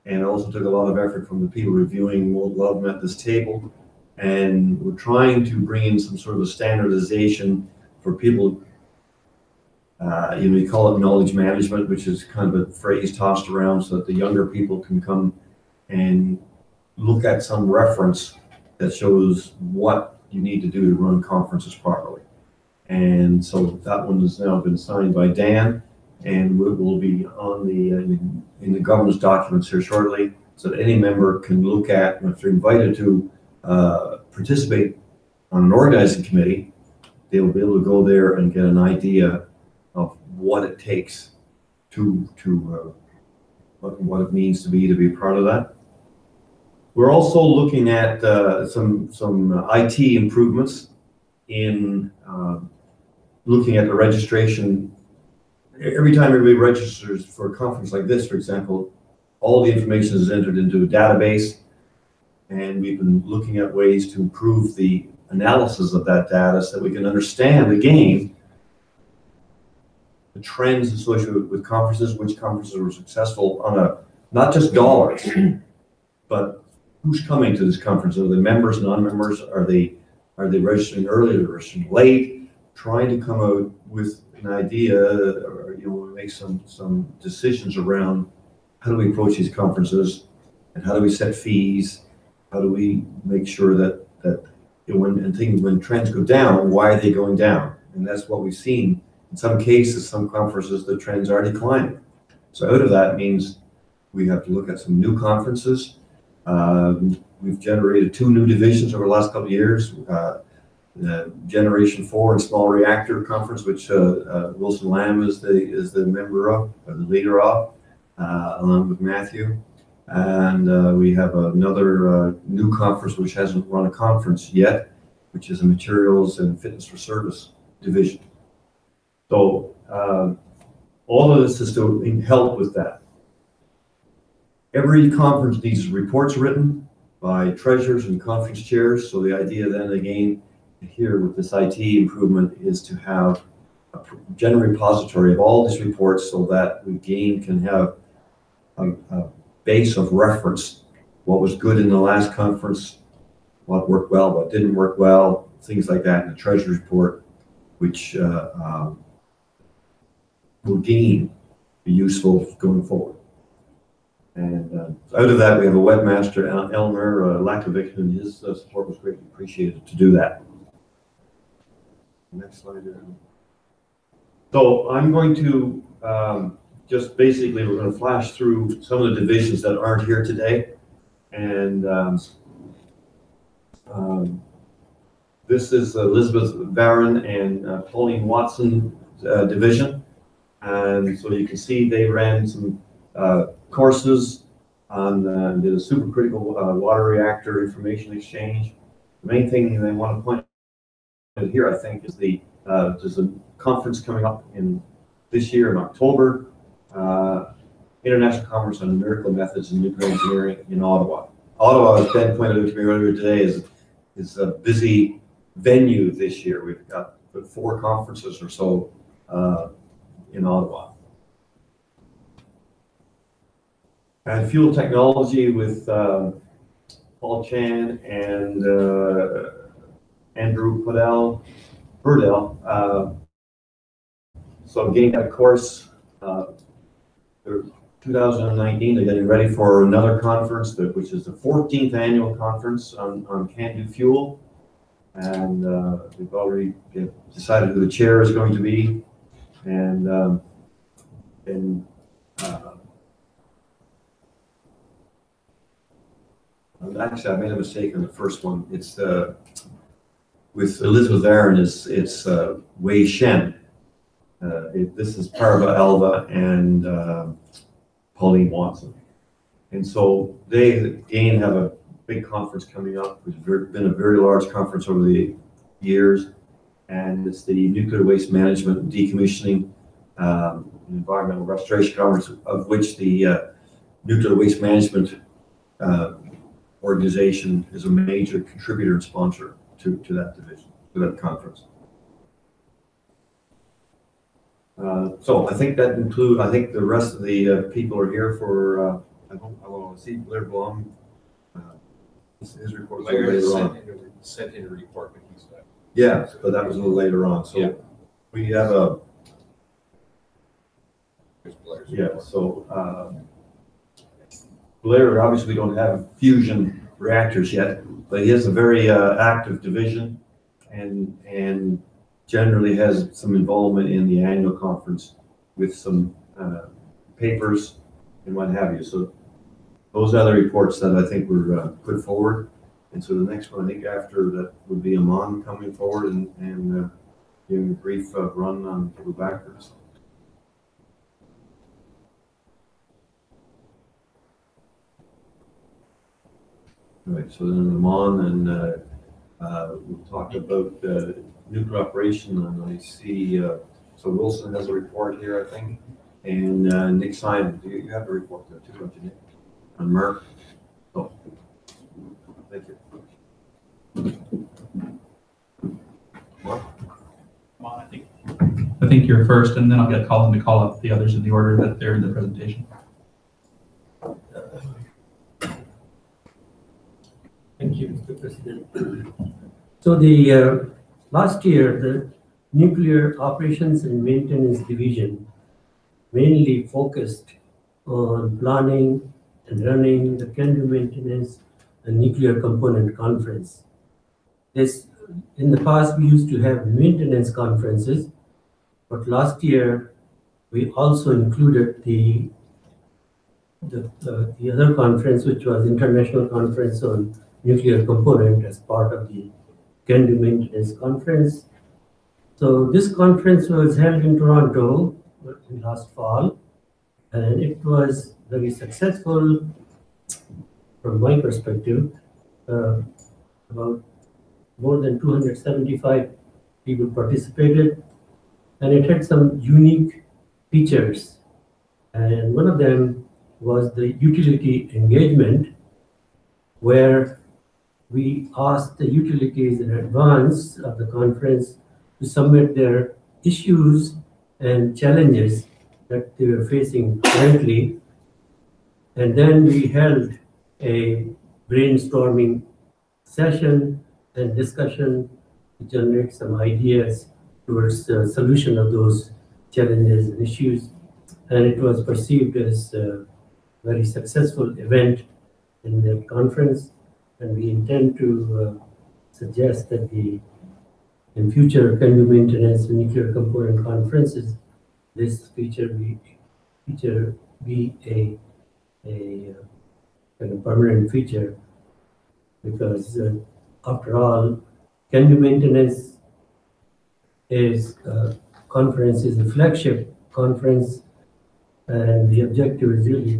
and also took a lot of effort from the people reviewing. A lot of them at this table, and we're trying to bring in some sort of a standardization for people. You call it knowledge management, which is kind of a phrase tossed around so that the younger people can come and look at some reference that shows what you need to do to run conferences properly. And so that one has now been signed by Dan, and will be on in the governance documents here shortly, so that any member can look at, and if they're invited to participate on an organizing committee, they will be able to go there and get an idea of what it takes to what it means to be part of that. We're also looking at some IT improvements in looking at the registration. Every time everybody registers for a conference like this, for example, all the information is entered into a database, and we've been looking at ways to improve the analysis of that data so that we can understand, again, the trends associated with conferences, which conferences were successful on not just dollars, but who's coming to this conference. Are they members, non-members? Are they registering early, or registering late? Trying to come out with an idea, or make some decisions around how do we approach these conferences, and how do we set fees? How do we make sure that when trends go down, why are they going down? And that's what we've seen. In some cases, some conferences, the trends are declining. So out of that means we have to look at some new conferences. We've generated 2 new divisions over the last couple of years. The Generation 4 and Small Reactor Conference, which Wilson Lamb is the member of, or the leader of, along with Matthew. And we have another new conference which hasn't run a conference yet, which is a materials and fitness for service division. So all of this is to help with that. Every conference needs reports written by treasurers and conference chairs. So the idea then again here with this IT improvement is to have a general repository of all these reports so that we again can have a base of reference. What was good in the last conference, what worked well, what didn't work well, things like that in the treasurer's report, which will again be useful going forward. And out of that, we have a webmaster, Elmer Lakovic, and his support was greatly appreciated to do that. Next slide. So I'm going to just basically, we're going to flash through some of the divisions that aren't here today. And this is Elizabeth Barron and Pauline Watson division. And so you can see they ran some courses on did a supercritical water reactor information exchange. The main thing they want to point out here, I think, is there's a conference coming up in this year in October, International Conference on Numerical Methods in Nuclear Engineering in Ottawa. Ottawa, as Ben pointed out to me earlier today, is a busy venue this year. We've got 4 conferences or so in Ottawa. And fuel technology with Paul Chan and Andrew Burdell. So again, that course, 2019, they're getting ready for another conference, which is the 14th annual conference on CANDO fuel. And we've already decided who the chair is going to be. And actually, I made a mistake on the first one. It's with Elizabeth Aaron, it's Wei Shen. This is Parva Alva and Pauline Watson. And so they again have a big conference coming up. It's been a very large conference over the years. And it's the Nuclear Waste Management and Decommissioning Environmental Restoration Conference, of which the Nuclear Waste Management organization is a major contributor and sponsor to that division, to that conference. So I think that includes, I think the rest of the people are here for, I want to see Blair Blum. His report was later on. Sent in a report, but he's back. Yeah, but that was a little later on. So yeah. We have a, yeah, so Blair, obviously we don't have fusion reactors yet, but he has a very active division and generally has some involvement in the annual conference with some papers and what have you. So those are the reports that I think were put forward. And so the next one, I think after that would be Amon coming forward and giving a brief run on the backers. All right, so then Amon and we talked about nuclear operation, and I see, so Wilson has a report here, I think, and Nick Simon, you have a report there too, don't you, Nick? And Mark. Oh, thank you. Mark? I think you're first, and then I'll get Colin to call up the others in the order that they're in the presentation. Thank you, Mr. President. So the last year, the Nuclear Operations and Maintenance Division mainly focused on planning and running the CANDO maintenance and nuclear component conference. In the past, we used to have maintenance conferences, but last year we also included the other conference, which was International Conference on Nuclear Component, as part of the CANDO maintenance conference. So this conference was held in Toronto last fall, and it was very successful. from my perspective, about more than 275 people participated, and it had some unique features. And one of them was the utility engagement, where we asked the utilities in advance of the conference to submit their issues and challenges that they were facing currently. And then we held a brainstorming session and discussion to generate some ideas towards the solution of those challenges and issues. And it was perceived as a very successful event in the conference. And we intend to suggest that in future Can-Do maintenance and nuclear component conferences, this feature be a kind of permanent feature, because after all, Can-Do maintenance conference is a flagship conference, and the objective is really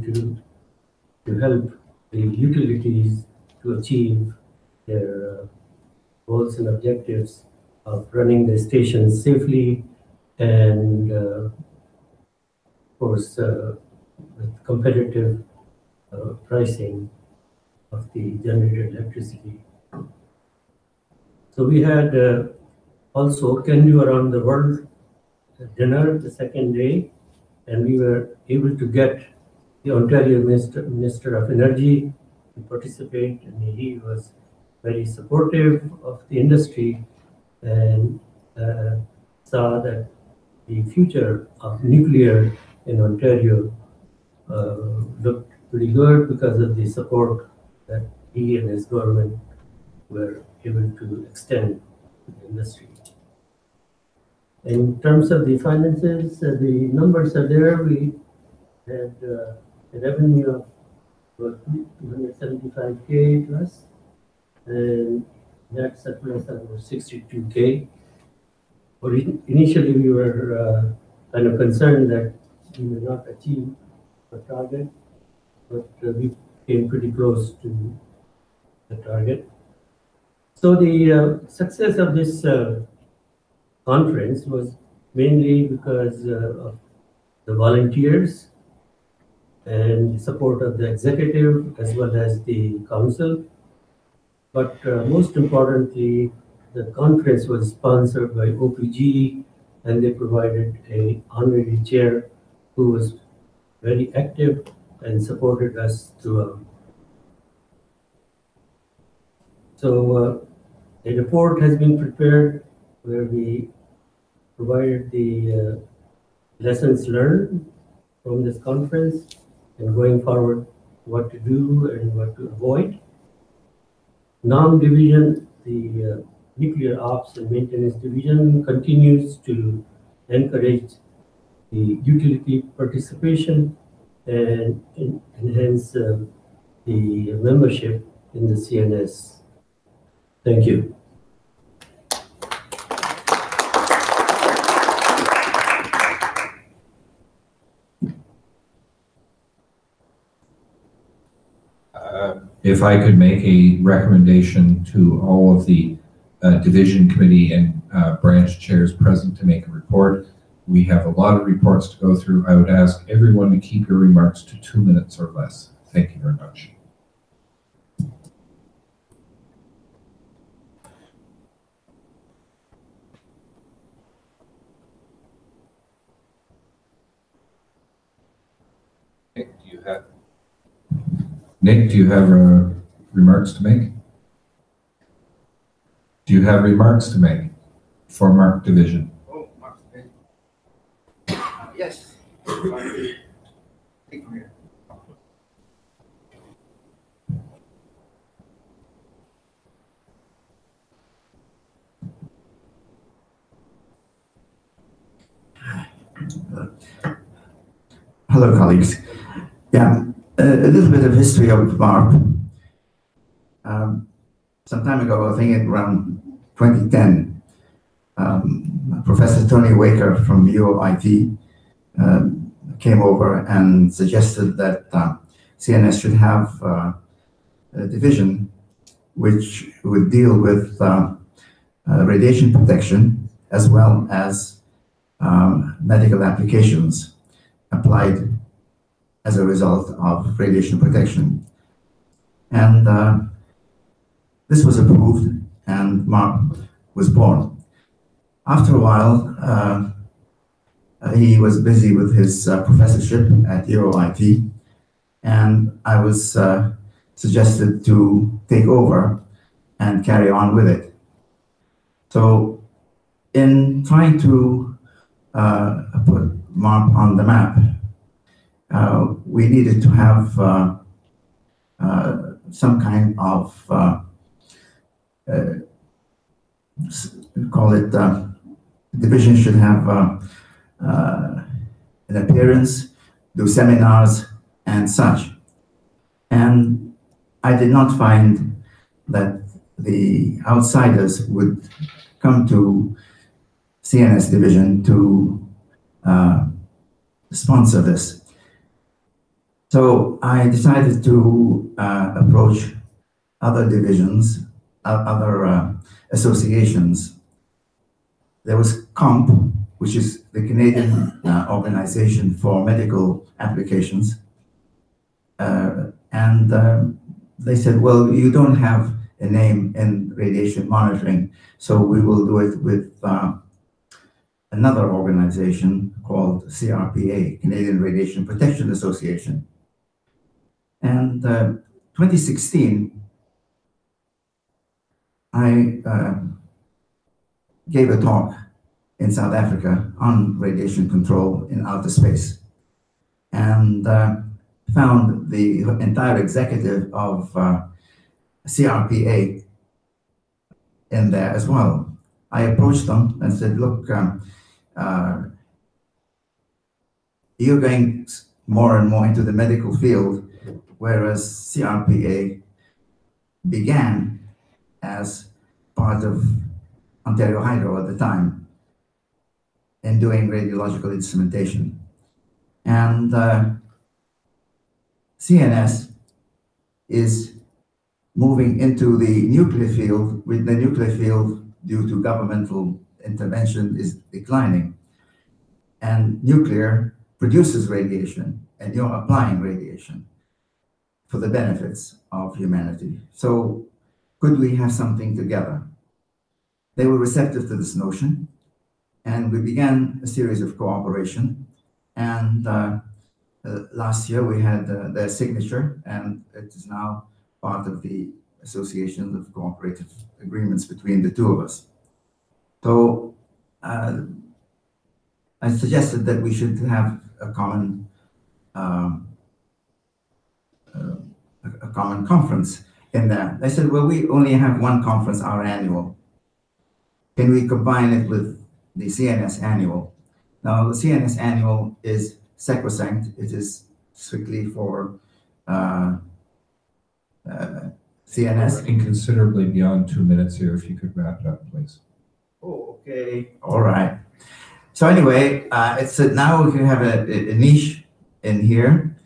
to help the utilities to achieve their goals and objectives of running the stations safely and, of course, with competitive pricing of the generated electricity. So we had also Can-Do around the world dinner the second day, and we were able to get the Ontario Minister of Energy to participate, and he was very supportive of the industry and saw that the future of nuclear in Ontario looked pretty good because of the support that he and his government were able to extend to the industry. In terms of the finances, the numbers are there. We had a revenue of about 275K plus, and net surplus of about 62K. Initially, we were kind of concerned that we may not achieve the target, but we came pretty close to the target. So the success of this conference was mainly because of the volunteers and the support of the executive as well as the council. But most importantly, the conference was sponsored by OPG, and they provided an honorary chair who was very active and supported us throughout. So a report has been prepared where we provided the lessons learned from this conference and going forward what to do and what to avoid. NOM division, the nuclear ops and maintenance division, continues to encourage the utility participation and enhance the membership in the CNS. Thank you. If I could make a recommendation to all of the division committee and branch chairs present to make a report. We have a lot of reports to go through. I would ask everyone to keep your remarks to 2 minutes or less. Thank you very much. Nick, do you have remarks to make? Do you have remarks to make for Mark Division? Oh, Mark Division. Yes. Take from here. Hello, colleagues. Yeah, a little bit of history of Mark. Some time ago, I think around 2010, Professor Tony Waker from UOIT came over and suggested that CNS should have division, which would deal with radiation protection as well as medical applications applied as a result of radiation protection. And this was approved, and Mark was born. After a while, he was busy with his professorship at EOIT, and I was suggested to take over and carry on with it. So in trying to put Mark on the map, we needed to have some kind of, call it, division should have an appearance, do seminars and such. And I did not find that the outsiders would come to CNS division to sponsor this. So I decided to approach other divisions, other associations. There was COMP, which is the Canadian Organization for Medical Applications. And they said, well, you don't have a name in radiation monitoring, so we will do it with another organization called CRPA, Canadian Radiation Protection Association. And 2016, I gave a talk in South Africa on radiation control in outer space, and found the entire executive of CRPA in there as well. I approached them and said, look, you're going more and more into the medical field, whereas CRPA began as part of Ontario Hydro at the time in doing radiological instrumentation. And CNS is moving into the nuclear field, with the nuclear field, due to governmental intervention, is declining. And nuclear produces radiation, and you're applying radiation for the benefits of humanity. So could we have something together? They were receptive to this notion, and we began a series of cooperation. And last year we had their signature, and it is now part of the Association of Cooperative Agreements between the two of us. So I suggested that we should have a common conference in there. They said, well, we only have one conference, our annual. Can we combine it with the CNS annual? Now, the CNS annual is sacrosanct. It is strictly for CNS. Inconsiderably beyond 2 minutes here, if you could wrap it up, please. Oh, okay. All right. So anyway, it's now we can have a niche in here.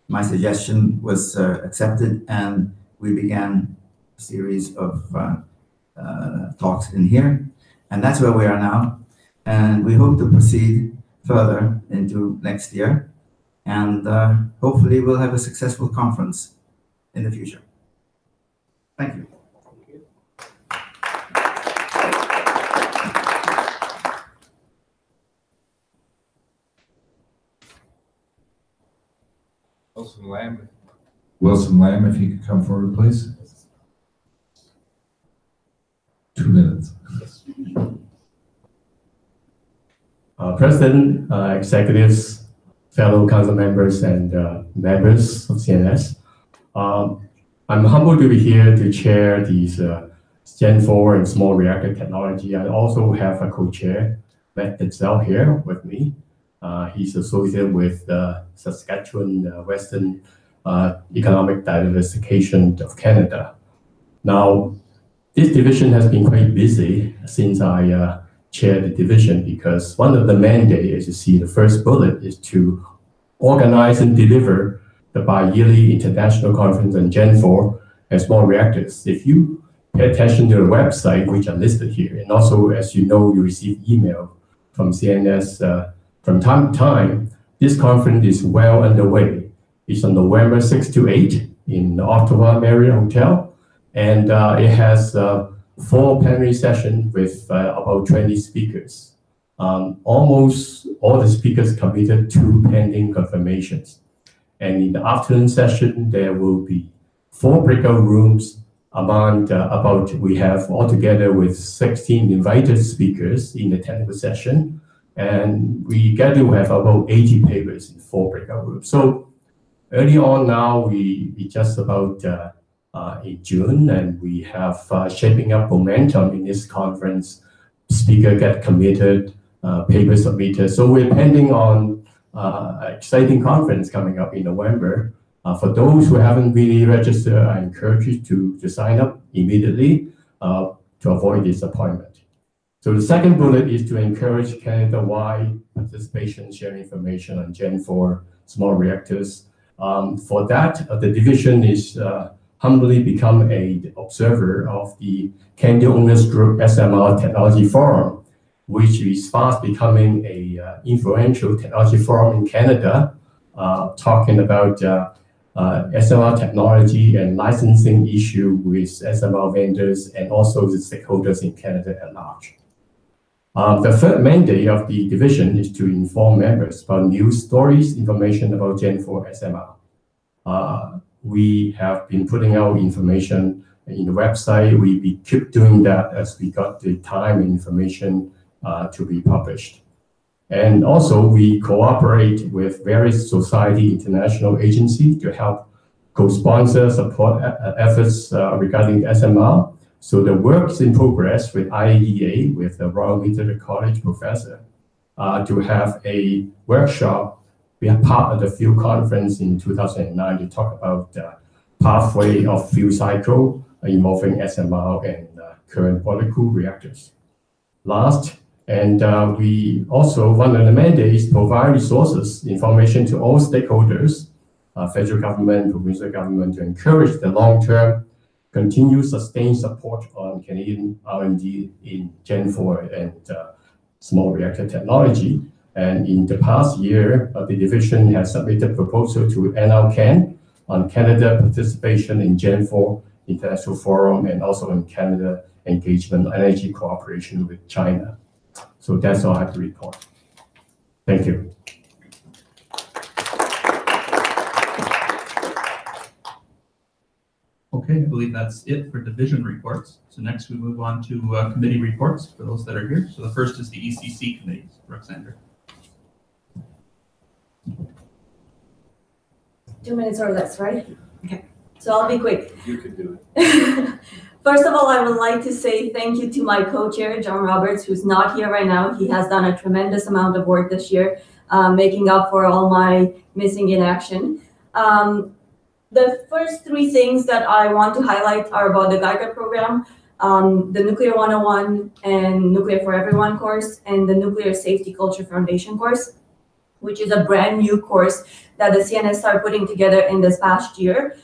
My suggestion was accepted, and we began a series of talks in here. And that's where we are now. And we hope to proceed further into next year. And hopefully we'll have a successful conference in the future. Thank you. Wilson Lamb, if you could come forward, please. 2 minutes. President, executives, fellow council members, and members of CNS. I'm humbled to be here to chair these Gen 4 and small reactor technology. I also have a co-chair, Matt Ditzel, here with me. He's associated with Saskatoon Western Economic Diversification of Canada. Now, this division has been quite busy since I chair the division, because one of the mandates, as you see, the first bullet is to organize and deliver the bi-yearly international conference on Gen 4 and small reactors. If you pay attention to the website, which are listed here, and also, as you know, you receive email from CNS from time to time, this conference is well underway. It's on November 6 to 8 in the Ottawa Marriott Hotel, and it has 4 plenary sessions with about 20 speakers. Almost all the speakers committed to pending confirmations. And in the afternoon session, there will be 4 breakout rooms we have altogether with 16 invited speakers in the technical session. And we get to have about 80 papers in 4 breakout rooms. So early on now, we just about in June, and we have shaping up momentum in this conference. Speaker get committed, papers submitted. So we're pending on exciting conference coming up in November. For those who haven't really registered, I encourage you to sign up immediately to avoid disappointment. So the second bullet is to encourage Canada-wide participation, share information on Gen 4 small reactors. For that, the division is humbly become an observer of the Canadian Owners Group SMR Technology Forum, which is fast becoming a influential technology forum in Canada, talking about SMR technology and licensing issue with SMR vendors and also the stakeholders in Canada at large. The third mandate of the division is to inform members about news stories, information about Gen 4 SMR. We have been putting out information in the website. We keep doing that as we got the time and information to be published. And also we cooperate with various society international agencies to help co-sponsor support efforts regarding SMR. So the work is in progress with IAEA, with the Royal Military College professor, to have a workshop. We are part of the field conference in 2009 to talk about the pathway of fuel cycle involving SMR and current boiler-cooled reactors. Last, and we also, one of the mandates, provide resources, information to all stakeholders, federal government, provincial government, to encourage the long-term, continued sustained support on Canadian R&D in Gen 4 and small reactor technology. And in the past year, the division has submitted proposal to NRCan on Canada participation in Gen 4 International Forum and also in Canada engagement energy cooperation with China. So that's all I have to report. Thank you. Okay, I believe that's it for division reports. So next we move on to committee reports for those that are here. So the first is the ECC committees. Roxander. 2 minutes or less, right? Okay, so I'll be quick. You could do it. First of all, I would like to say thank you to my co-chair, John Roberts, who's not here right now. He has done a tremendous amount of work this year, making up for all my missing in action. The first 3 things that I want to highlight are about the Geiger program, the Nuclear 101 and Nuclear for Everyone course, and the Nuclear Safety Culture Foundation course, which is a brand new course that the CNS started putting together in this past year.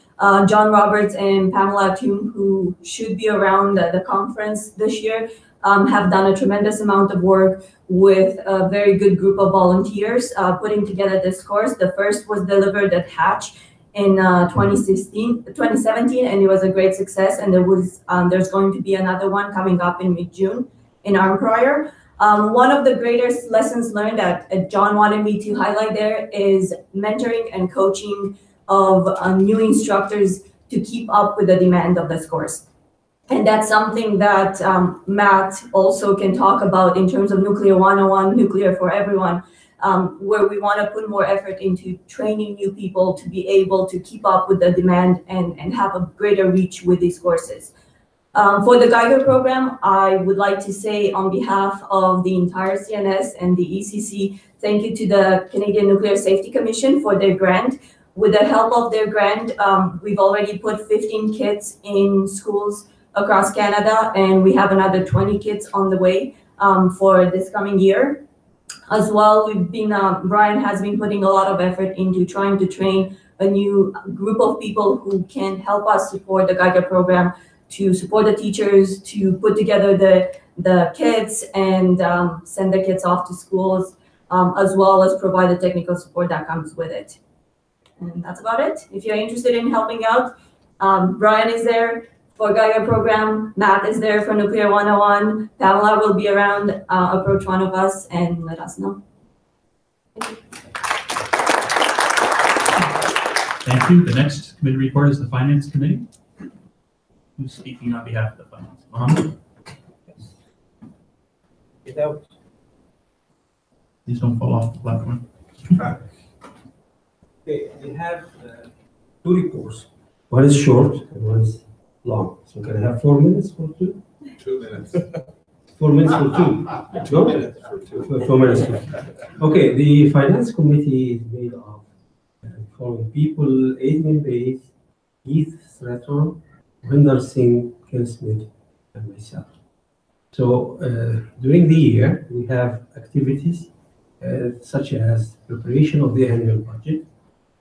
John Roberts and Pamela Toom, who should be around the conference this year, have done a tremendous amount of work with a very good group of volunteers putting together this course. The first was delivered at Hatch in 2017, and it was a great success. And there's going to be another one coming up in mid-June in Arnprior. One of the greatest lessons learned that John wanted me to highlight there is mentoring and coaching of new instructors to keep up with the demand of this course. And that's something that Matt also can talk about in terms of Nuclear 101, Nuclear for Everyone, where we want to put more effort into training new people to be able to keep up with the demand and have a greater reach with these courses. For the Geiger program, I would like to say on behalf of the entire CNS and the ECC, thank you to the Canadian Nuclear Safety Commission for their grant. With the help of their grant, we've already put 15 kits in schools across Canada, and we have another 20 kits on the way for this coming year. As well, we've been, Brian has been putting a lot of effort into trying to train a new group of people who can help us support the Geiger program, to support the teachers, to put together the kits and send the kids off to schools, as well as provide the technical support that comes with it. And that's about it. If you're interested in helping out, Brian is there for Geiger program, Matt is there for Nuclear 101, Pamela will be around, approach one of us and let us know. Thank you. The next committee report is the Finance Committee. Who's speaking on behalf of the Finance? Mohammed? Please don't fall off the platform. Okay, we have two reports. One is short and one is long. So can I have 4 minutes for two? 2 minutes. 4 minutes for two. 2 minutes for two. 4 minutes for two. Okay, the Finance Committee is made of following people: Admin Bays, Heath Stratton, Winder Singh, Ken Smith, and myself. So during the year, we have activities such as preparation of the annual budget,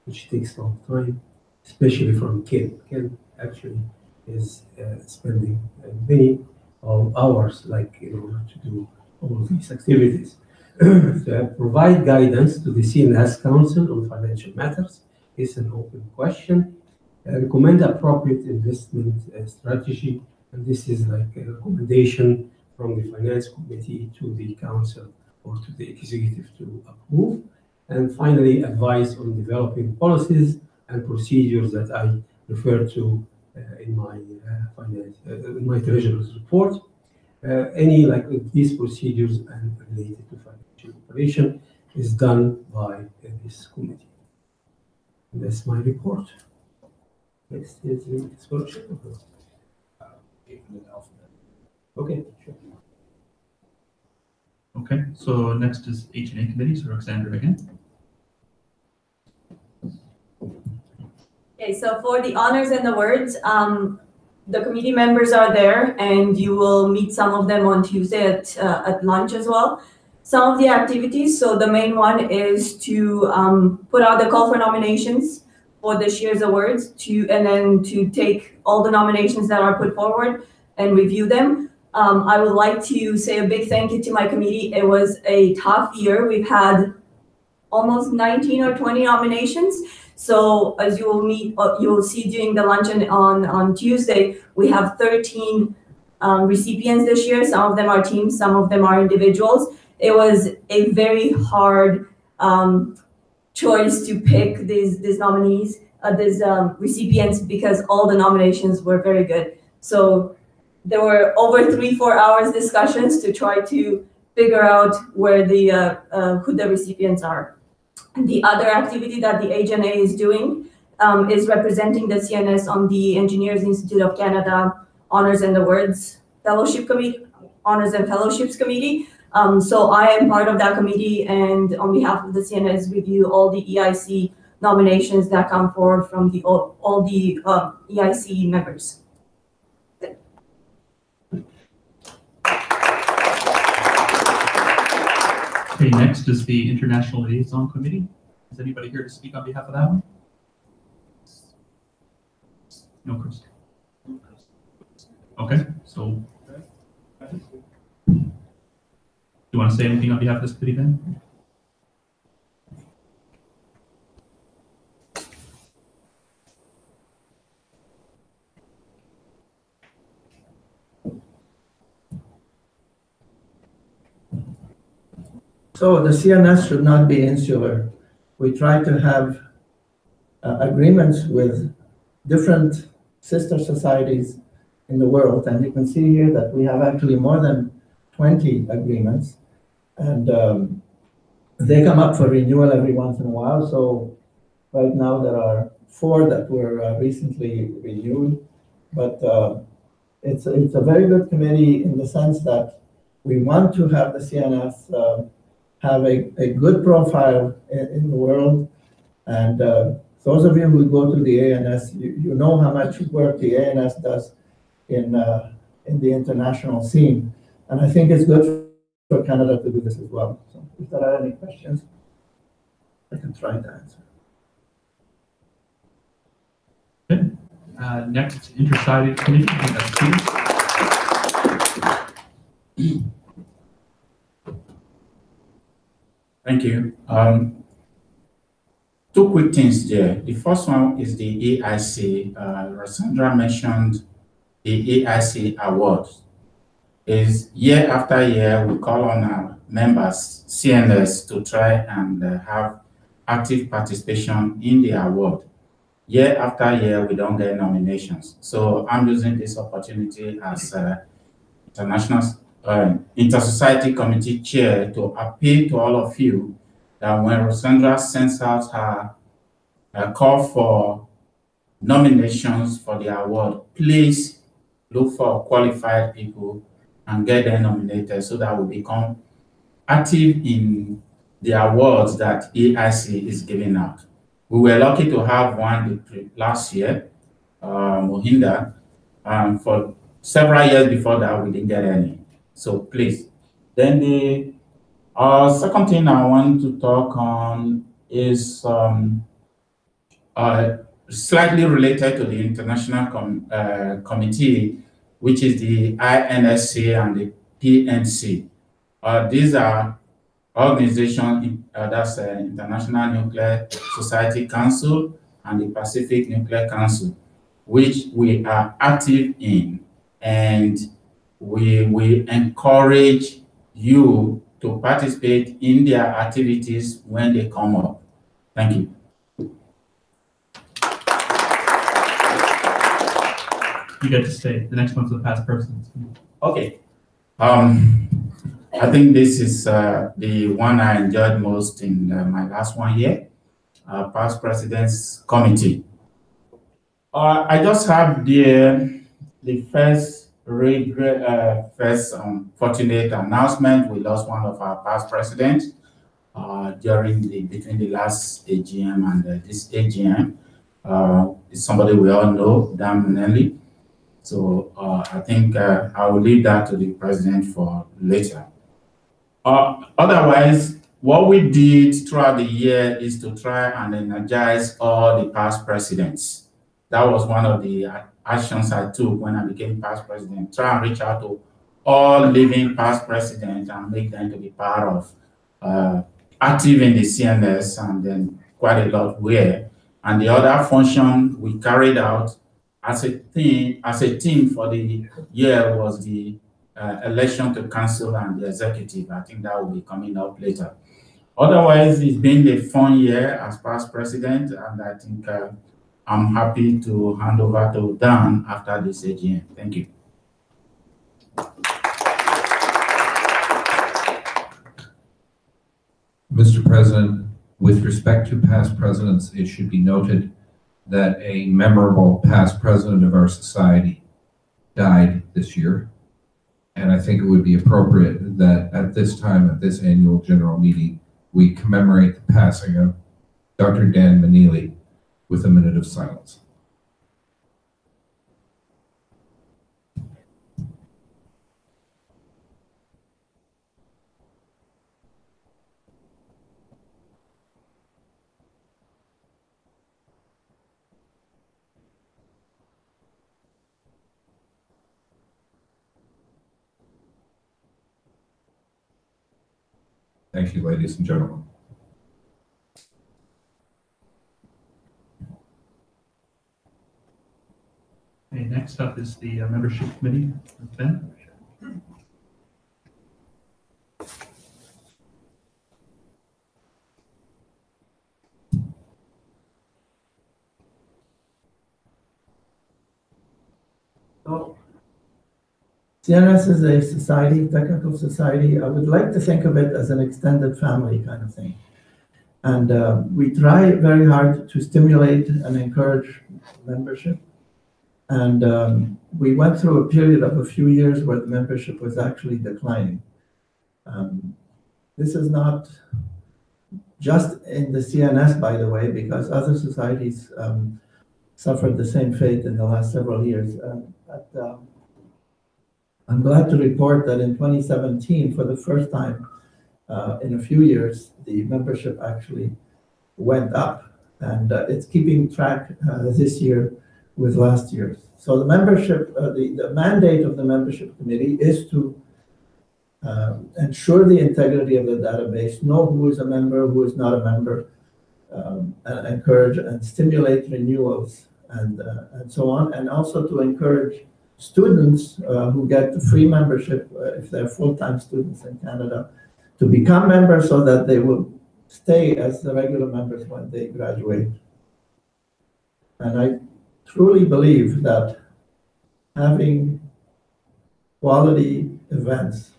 which takes a long time, especially from Ken. Ken actually is spending many hours in order to do all these activities. To provide guidance to the CNS Council on financial matters is an open question. Recommend appropriate investment strategy, and this is like a recommendation from the Finance Committee to the Council or to the Executive to approve. And finally, advice on developing policies and procedures that I refer to in my Treasurer's report. Any these procedures and related to financial operation is done by this committee. And that's my report. Next is the scholarship. Okay, sure. Okay, so next is H&A Committee, so Roxandra again. Okay, so for the honors and the words, the committee members are there and you will meet some of them on Tuesday at lunch as well. Some of the activities, so the main one is to put out the call for nominations for this year's awards, and then to take all the nominations that are put forward and review them. I would like to say a big thank you to my committee. It was a tough year. We've had almost 19 or 20 nominations. So as you will see during the luncheon on Tuesday, we have 13 recipients this year. Some of them are teams, some of them are individuals. It was a very hard choice to pick these nominees, these recipients, because all the nominations were very good. So there were over 3-4 hours discussions to try to figure out where who the recipients are. The other activity that the HNA is doing is representing the CNS on the Engineers Institute of Canada Honors and Awards Fellowship Committee, Honors and Fellowships Committee. So I am part of that committee, and on behalf of the CNS, review all the EIC nominations that come forward from all the EIC members. Okay, next is the International Liaison Committee. Is anybody here to speak on behalf of that one? No, Chris. Okay, so do you want to say anything on behalf of this committee then? So the CNS should not be insular. We try to have agreements with different sister societies in the world. And you can see here that we have actually more than 20 agreements. And they come up for renewal every once in a while. So right now there are 4 that were recently renewed. But it's a very good committee in the sense that we want to have the CNS have a good profile in the world. And those of you who go to the ANS, you know how much work the ANS does in the international scene. And I think it's good for Canada to do this as well. So if there are any questions, I can try to answer. Next, Intersided Committee, I think that's Peter. Thank you. Two quick things there. The first one is the AIC. Rosandra mentioned the AIC award. Is year after year, we call on our members, CNS, to try and have active participation in the award. Year after year, we don't get nominations. So I'm using this opportunity as International Inter-Society Committee Chair to appeal to all of you that when Rosandra sends out her call for nominations for the award, please look for qualified people and get them nominated so that we become active in the awards that AIC is giving out. We were lucky to have one last year, Mohinda, for several years before that we didn't get any. So please. Then the second thing I want to talk on is slightly related to the international committee, which is the INSC and the PNC. These are organizations, that's International Nuclear Society Council and the Pacific Nuclear Council, which we are active in, and we encourage you to participate in their activities when they come up. Thank you. You get to stay. The next one's the past presidents. Okay. I think this is the one I enjoyed most in my last 1 year, past presidents committee. I just have the first fortunate announcement. We lost one of our past presidents between the last AGM and this AGM. It's somebody we all know, Dan Manelli. So I think I will leave that to the president for later. Otherwise, what we did throughout the year is to try and energize all the past presidents. That was one of the actions I took when I became past president. Try and reach out to all living past presidents and make them to be part of active in the CNS, and then quite a lot were. And the other function we carried out as a team for the year was the election to council and the executive. I think that will be coming up later. Otherwise, it's been a fun year as past president, and I think I'm happy to hand over to Dan after this AGM. Thank you. Mr. President, with respect to past presidents, it should be noted that a memorable past president of our society died this year. And I think it would be appropriate that at this time, at this annual general meeting, we commemorate the passing of Dr. Dan Manili with a minute of silence. Thank you, ladies and gentlemen. Okay, next up is the membership committee. Ben? So, CNS is a society, technical society. I would like to think of it as an extended family kind of thing. And we try very hard to stimulate and encourage membership. And we went through a period of a few years where the membership was actually declining. This is not just in the CNS, by the way, because other societies suffered the same fate in the last several years. I'm glad to report that in 2017, for the first time in a few years, the membership actually went up. And it's keeping track this year with last year's. So the membership, the mandate of the membership committee is to ensure the integrity of the database, know who is a member, who is not a member, and encourage and stimulate renewals and so on, and also to encourage students who get the free membership, if they're full-time students in Canada, to become members so that they will stay as the regular members when they graduate. And I truly believe that having quality events,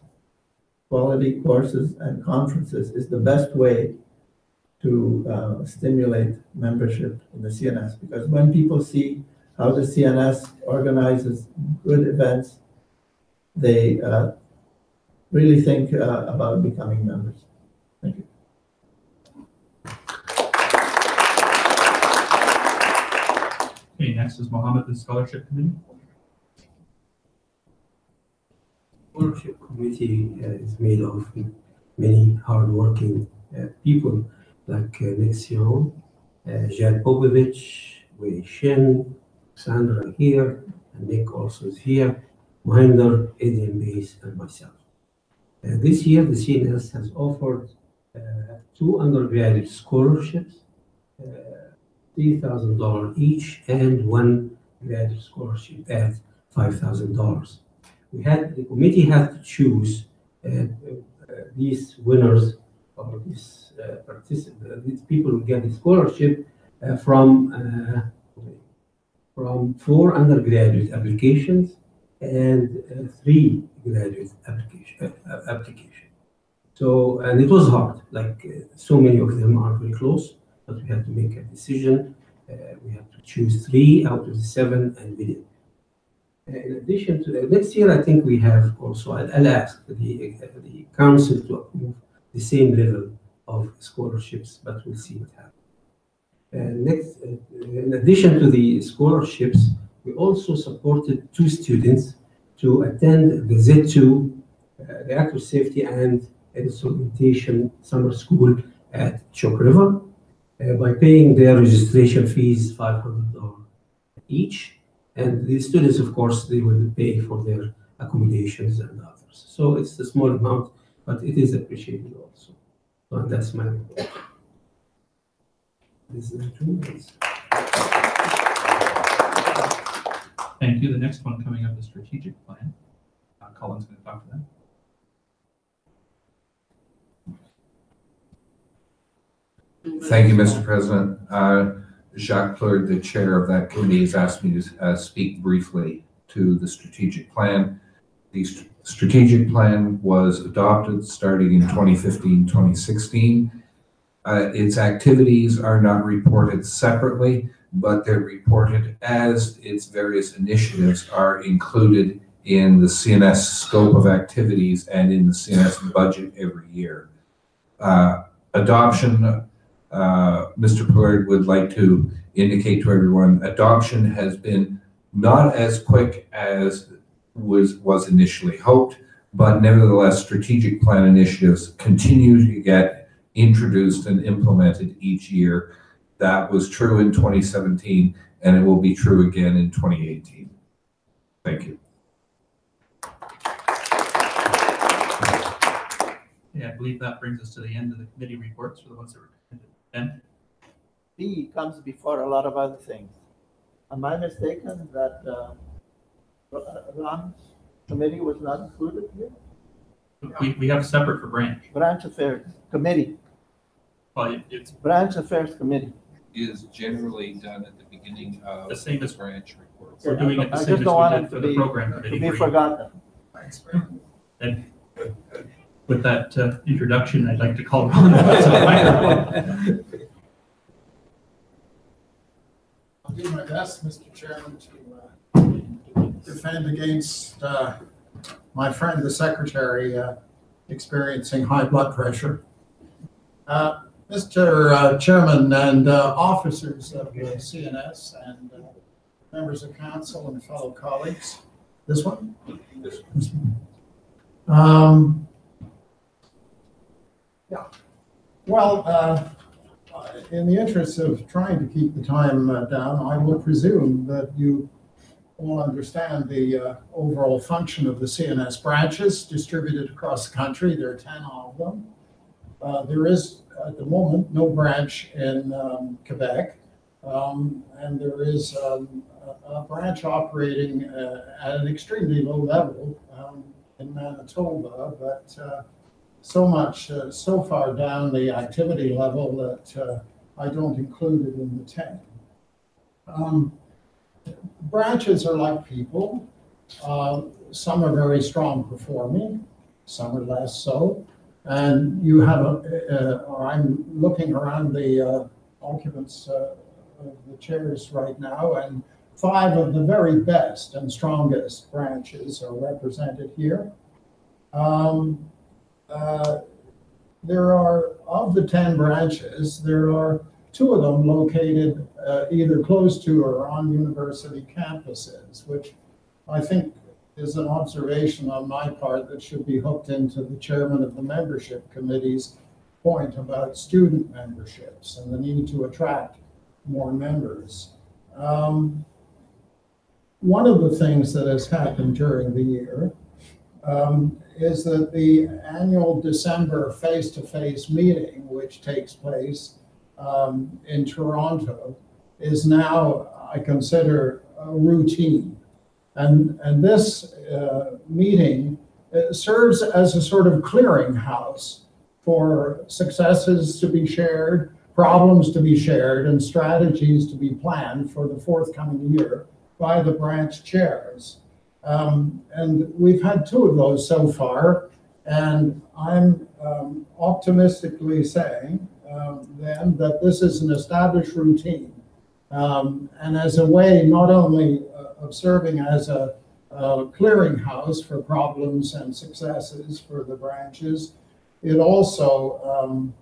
quality courses and conferences is the best way to stimulate membership in the CNS, because when people see how the CNS organizes good events, they really think about becoming members. Thank you. Okay, next is Mohammed, the Scholarship Committee. Scholarship Committee is made of many hardworking people like Nexion, Jad Popovich, Wei Shin, Sandra here, and Nick also is here, Mohinder, Adrian Bass, and myself. This year, the CNS has offered 2 undergraduate scholarships, $3,000 each, and 1 graduate scholarship at $5,000. The committee had to choose these winners or these these people who get the scholarship from 4 undergraduate applications and 3 graduate applications. So, and it was hard, like so many of them are very close, but we had to make a decision. We had to choose 3 out of the 7, and we did. In addition to next year, I think we have also, I'll ask the council to approve the same level of scholarships, but we'll see what happens. Next, in addition to the scholarships, we also supported 2 students to attend the Z2 reactor safety and instrumentation summer school at Chalk River by paying their registration fees $500 each. And the students, of course, they will pay for their accommodations and others. So it's a small amount, but it is appreciated also. So that's my report. This is Thank you. The next one coming up is strategic plan. Colin's going to talk to that. Thank you, Mr. President. Jacques Plurd, the chair of that committee, has asked me to speak briefly to the strategic plan. The strategic plan was adopted starting in 2015-2016. Its activities are not reported separately, but they're reported as its various initiatives are included in the CNS scope of activities and in the CNS budget every year. Adoption, Mr. Plurd would like to indicate to everyone, adoption has been not as quick as was initially hoped, but nevertheless, strategic plan initiatives continue to get introduced and implemented each year. That was true in 2017, and it will be true again in 2018. Thank you. Yeah, I believe that brings us to the end of the committee reports for the ones that were presented. Ben? B comes before a lot of other things. Am I mistaken that Ron's committee was not included here? We have separate for branch. Branch Affairs Committee. Well, it's Branch Affairs Committee. Is generally done at the beginning of the same as branch reports. We're doing it the I same just as don't we want did it for to the be, program committee. to be forgotten. And with that introduction, I'd like to call Ron to the microphone. I'll do my best, Mr. Chairman, to defend against my friend, the Secretary, experiencing high blood pressure. Mr. Chairman and officers of the CNS and members of council and fellow colleagues. This one? This one. Yeah. Well, in the interest of trying to keep the time down, I will presume that you all understand the overall function of the CNS branches distributed across the country. There are 10 of them. There is, at the moment, no branch in Quebec, and there is a branch operating at an extremely low level in Manitoba, but so far down the activity level that I don't include it in the 10. Branches are like people. Some are very strong performing, some are less so. And you have I'm looking around the occupants of the chairs right now, and 5 of the very best and strongest branches are represented here. There are, of the 10 branches, there are 2 of them located either close to or on university campuses, which I think is an observation on my part that should be hooked into the chairman of the membership committee's point about student memberships and the need to attract more members. One of the things that has happened during the year is that the annual December face-to-face meeting, which takes place in Toronto, is now, I consider, a routine. And this meeting serves as a sort of clearinghouse for successes to be shared, problems to be shared, and strategies to be planned for the forthcoming year by the branch chairs. And we've had 2 of those so far, and I'm optimistically saying then that this is an established routine. And as a way not only of serving as a clearinghouse for problems and successes for the branches, it also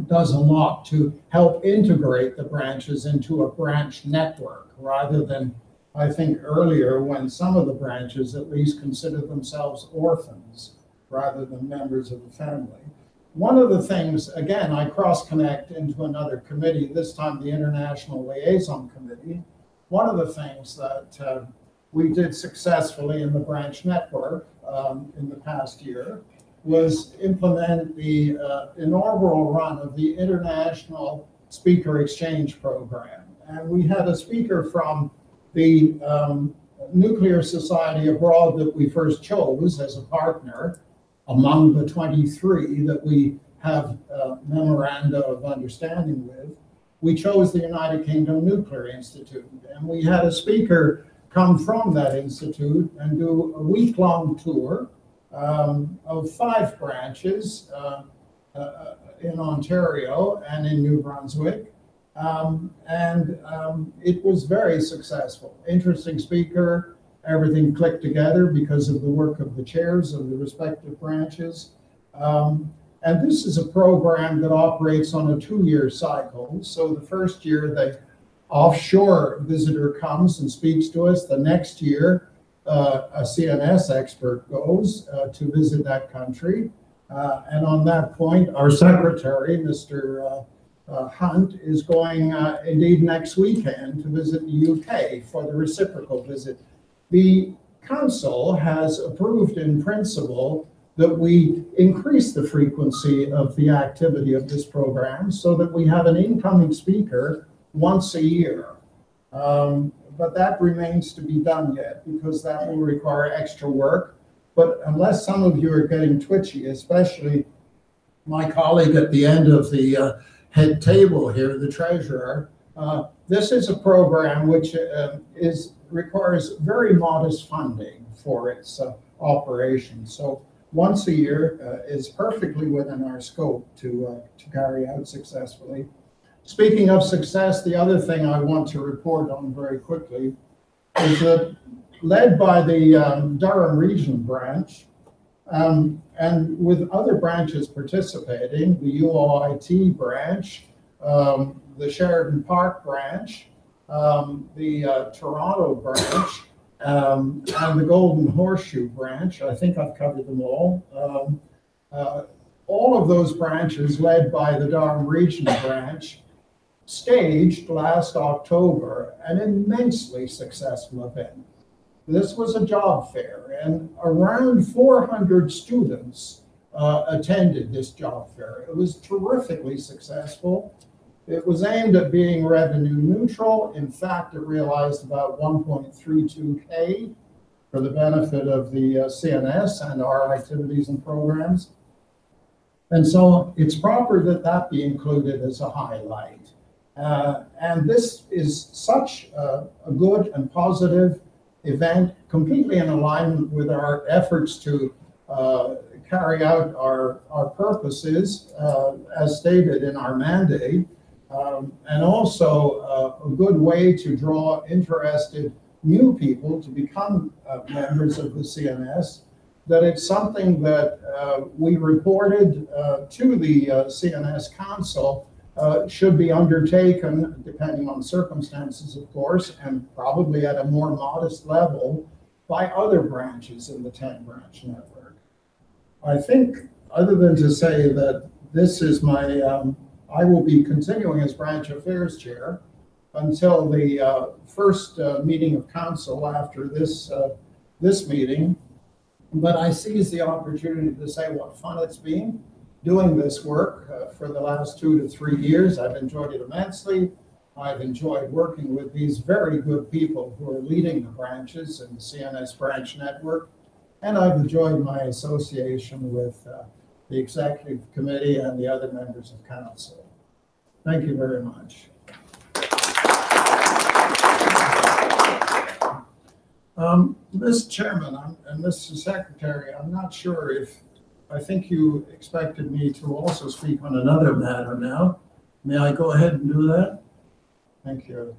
does a lot to help integrate the branches into a branch network, rather than, I think earlier, when some of the branches at least considered themselves orphans rather than members of the family. One of the things, again, I cross-connect into another committee, this time the International Liaison Committee. One of the things that we did successfully in the branch network in the past year was implement the inaugural run of the International Speaker Exchange Program. And we had a speaker from the Nuclear Society abroad that we first chose as a partner among the 23 that we have memoranda of understanding with. We chose the United Kingdom Nuclear Institute, and we had a speaker come from that institute and do a week-long tour of 5 branches in Ontario and in New Brunswick. It was very successful. Interesting speaker. Everything clicked together because of the work of the chairs of the respective branches. And this is a program that operates on a 2-year cycle. So the first year, the offshore visitor comes and speaks to us. The next year, a CNS expert goes to visit that country. And on that point, our secretary, Mr. Hunt, is going indeed next weekend to visit the UK for the reciprocal visit. The council has approved in principle that we increase the frequency of the activity of this program so that we have an incoming speaker once a year. But that remains to be done yet, because that will require extra work. But unless some of you are getting twitchy, especially my colleague at the end of the head table here, the treasurer, this is a program which requires very modest funding for its operation. So once a year is perfectly within our scope to carry out successfully. Speaking of success, the other thing I want to report on very quickly is that, led by the Durham Region branch, and with other branches participating, the UOIT branch, the Sheridan Park branch, the Toronto branch, and the Golden Horseshoe branch. I think I've covered them all. All of those branches, led by the Durham Region branch, staged last October an immensely successful event. This was a job fair, and around 400 students attended this job fair. It was terrifically successful. It was aimed at being revenue neutral. In fact, it realized about 1.32K for the benefit of the CNS and our activities and programs. And so it's proper that that be included as a highlight. And this is such a good and positive event, completely in alignment with our efforts to carry out our purposes as stated in our mandate, and also a good way to draw interested new people to become members of the CNS, that it's something that we reported to the CNS Council should be undertaken, depending on circumstances, of course, and probably at a more modest level by other branches in the 10-branch network. I think, other than to say that this is my, I will be continuing as branch affairs chair until the first meeting of council after this, this meeting. But I seize the opportunity to say what fun it's been doing this work for the last 2 to 3 years. I've enjoyed it immensely. I've enjoyed working with these very good people who are leading the branches in the CNS branch network. And I've enjoyed my association with the executive committee and the other members of council. Thank you very much. Mr. Chairman and Mr. Secretary, I'm not sure if, I think you expected me to also speak on another matter now. May I go ahead and do that? Thank you.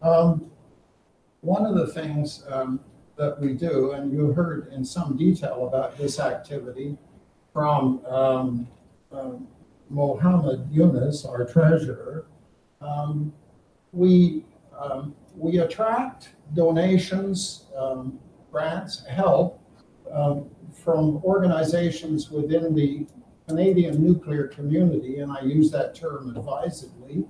One of the things that we do, and you heard in some detail about this activity from Mohammed Yunus, our treasurer, we attract donations, grants, help from organizations within the Canadian nuclear community, and I use that term advisedly,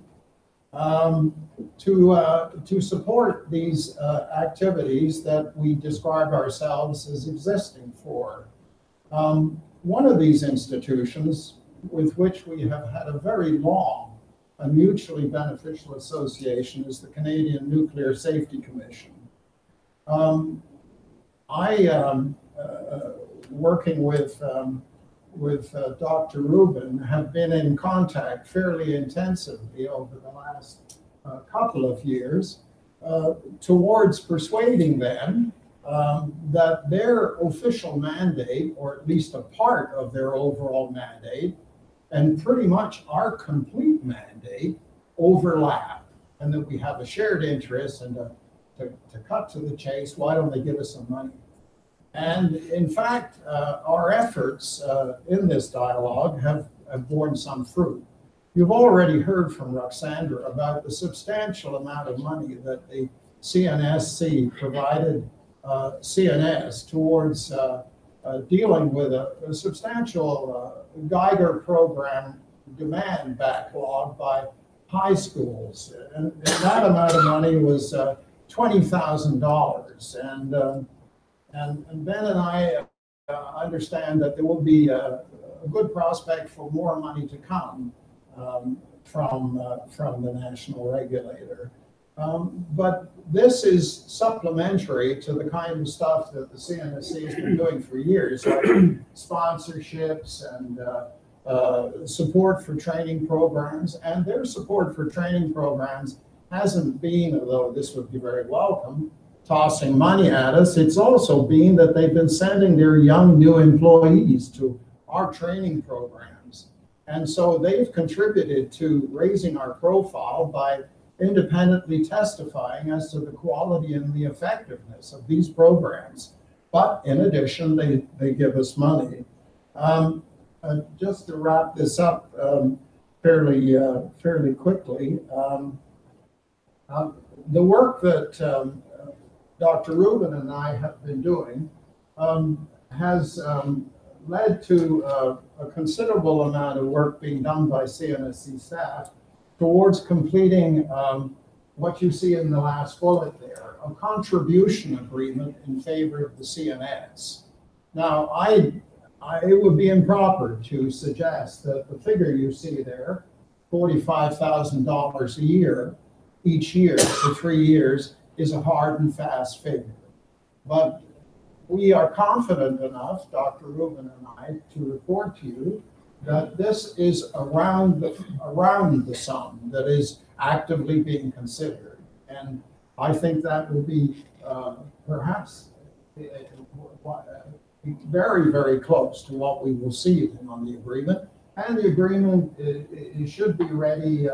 to support these activities that we describe ourselves as existing for. One of these institutions with which we have had a very long and mutually beneficial association is the Canadian Nuclear Safety Commission. Working with Dr. Rubin, have been in contact fairly intensively over the last couple of years towards persuading them that their official mandate, or at least a part of their overall mandate, and pretty much our complete mandate overlap, and that we have a shared interest. And to cut to the chase, why don't they give us some money? And in fact, our efforts in this dialogue have borne some fruit. You've already heard from Roxandra about the substantial amount of money that the CNSC provided CNS towards dealing with a substantial Geiger program demand backlog by high schools. And that amount of money was $20,000. And Ben and I understand that there will be a good prospect for more money to come from the national regulator. But this is supplementary to the kind of stuff that the CNSC has been doing for years, like sponsorships and support for training programs. And their support for training programs hasn't been, although this would be very welcome, tossing money at us. It's also been that they've been sending their young new employees to our training programs. And so they've contributed to raising our profile by independently testifying as to the quality and the effectiveness of these programs. But in addition, they give us money. Just to wrap this up fairly quickly, the work that Dr. Rubin and I have been doing has led to a considerable amount of work being done by CNSC staff towards completing what you see in the last bullet there, a contribution agreement in favor of the CNS. Now, it would be improper to suggest that the figure you see there, $45,000 a year, each year for 3 years, is a hard and fast figure. But we are confident enough, Dr. Rubin and I, to report to you that this is around the sum that is actively being considered. And I think that will be perhaps very, very close to what we will see on the agreement. And the agreement it should be ready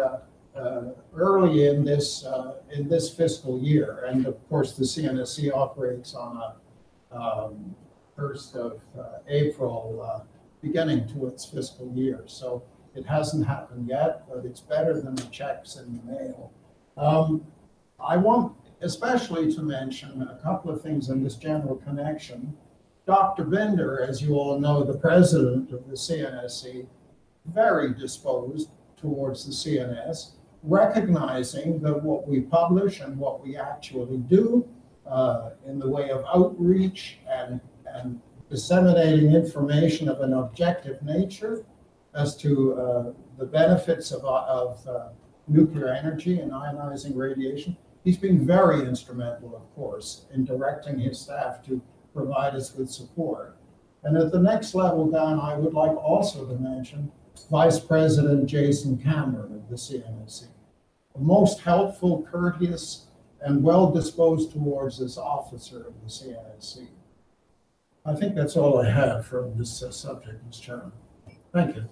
early in this fiscal year. And of course, the CNSC operates on a 1st of April beginning to its fiscal year. So it hasn't happened yet, but it's better than the checks in the mail. I want especially to mention a couple of things in this general connection. Dr. Binder, as you all know, the president of the CNSC, very disposed towards the CNS, recognizing that what we publish and what we actually do in the way of outreach and disseminating information of an objective nature as to the benefits of nuclear energy and ionizing radiation. He's been very instrumental, of course, in directing his staff to provide us with support. And at the next level down, I would like also to mention Vice President Jason Cameron of the CNSC, a most helpful, courteous, and well-disposed towards this officer of the CNSC. I think that's all I have from this subject, Mr. Chairman. Thank you.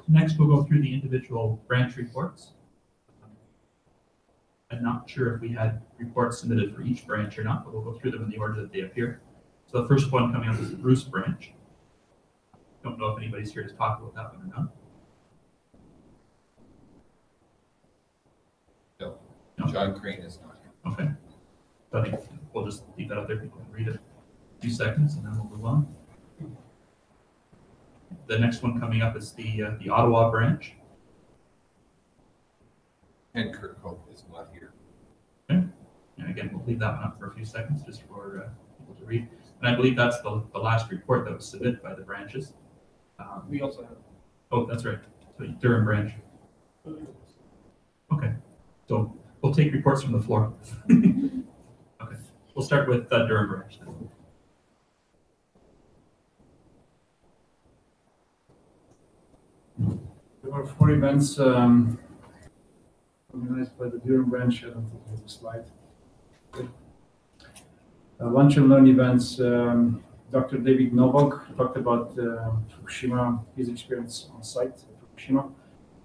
Next, we'll go through the individual branch reports. I'm not sure if we had reports submitted for each branch or not, but we'll go through them in the order that they appear. So the first one coming up is the Bruce branch. Don't know if anybody's here to talk about that one or not. No. John Crane is not here. Okay. So I think we'll just leave that up there. People can read it. A few seconds and then we'll move on. The next one coming up is the Ottawa branch. And Kurt Hope is not here. Okay. And again, we'll leave that one up for a few seconds just for people to read. And I believe that's the last report that was submitted by the branches. We also have. Oh, that's right. So Durham branch. Okay. So we'll take reports from the floor. Okay. We'll start with Durham branch then. There were 4 events organized by the Durham branch. I don't think there's a slide. Lunch and learn events. Dr. David Novak talked about Fukushima, his experience on site at Fukushima,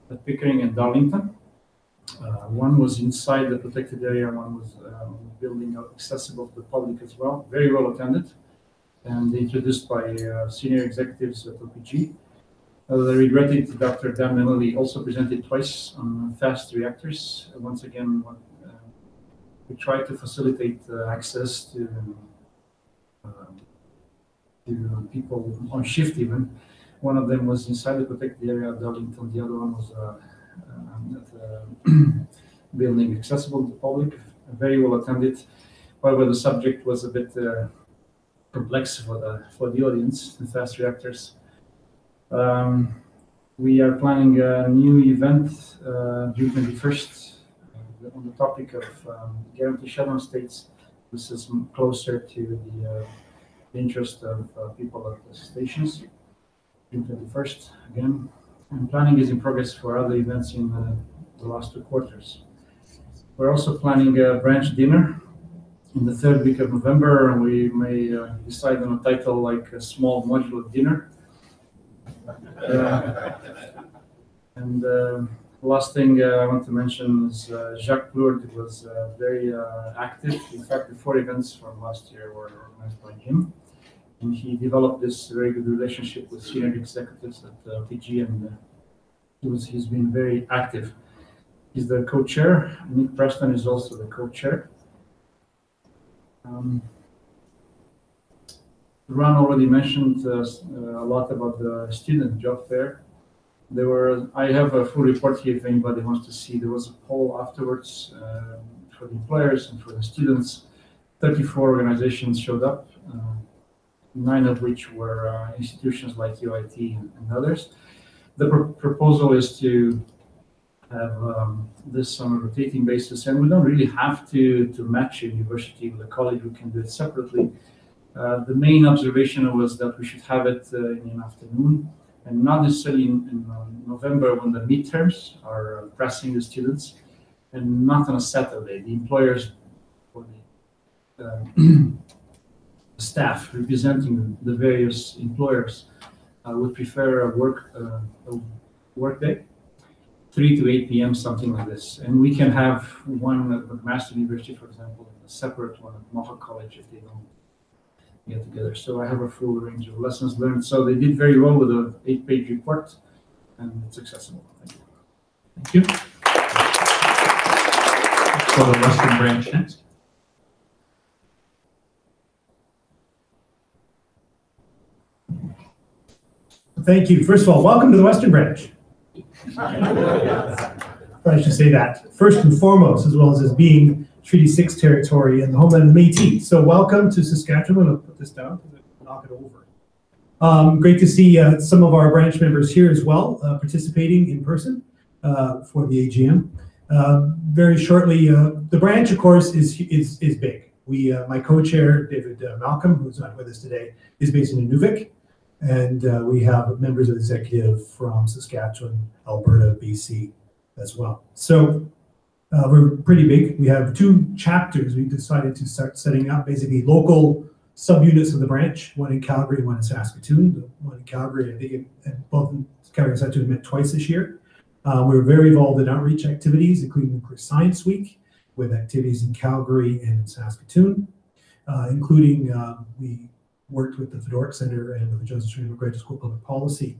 at Pickering and Darlington. One was inside the protected area, one was building accessible to the public as well. Very well attended and introduced by senior executives at OPG. Regretted Dr. Dan Melody also presented twice on fast reactors. Once again, we tried to facilitate access to people on shift even. One of them was inside the protected area of Darlington. The other one was at the building accessible to the public, very well attended. However, the subject was a bit complex for the audience, the fast reactors. We are planning a new event June 21st on the topic of guarantee shutdown states. This is closer to the interest of people at the stations. June 21st again. And planning is in progress for other events in the last 2 quarters. We're also planning a branch dinner in the 3rd week of November, and we may decide on a title like a small modular dinner. And the last thing I want to mention is Jacques Plourde was very active. In fact, the 4 events from last year were organized by him. And he developed this very good relationship with senior executives at PG, and he's been very active. He's the co-chair. Nick Preston is also the co-chair. Ron already mentioned a lot about the student job fair. I have a full report here if anybody wants to see. There was a poll afterwards for the employers and for the students. 34 organizations showed up, 9 of which were institutions like UIT and others. The proposal is to have this on a rotating basis, and we don't really have to match a university with a college. We can do it separately. The main observation was that we should have it in the afternoon, and not necessarily in November when the midterms are pressing the students, and not on a Saturday. The employers or the staff representing the various employers would prefer a work day, 3 to 8 p.m., something like this. And we can have one at McMaster University, for example, a separate one at Mohawk College if they don't get together. So I have a full range of lessons learned. So they did very well with an 8-page report, and it's accessible. Thank you. Thank you. For the Western Branch next. Thank you. First of all, welcome to the Western Branch. I should say that first and foremost, as well as being Treaty 6 territory and the homeland of the Métis. So welcome to Saskatchewan. I'll put this down because I knock it over. Great to see some of our branch members here as well, participating in person for the AGM. Very shortly, the branch, of course, is big. My co-chair, David Malcolm, who's not with us today, is based in Inuvik. And we have members of the executive from Saskatchewan, Alberta, BC as well. So we're pretty big. We have 2 chapters. We decided to start setting up basically local subunits of the branch, one in Calgary, one in Saskatoon. The one in Calgary, I think, both in Calgary and Saskatoon met twice this year. We're very involved in outreach activities, including Nuclear Science Week, with activities in Calgary and in Saskatoon, including we worked with the Fedoric Center and with the Joseph Strain Graduate School of Public Policy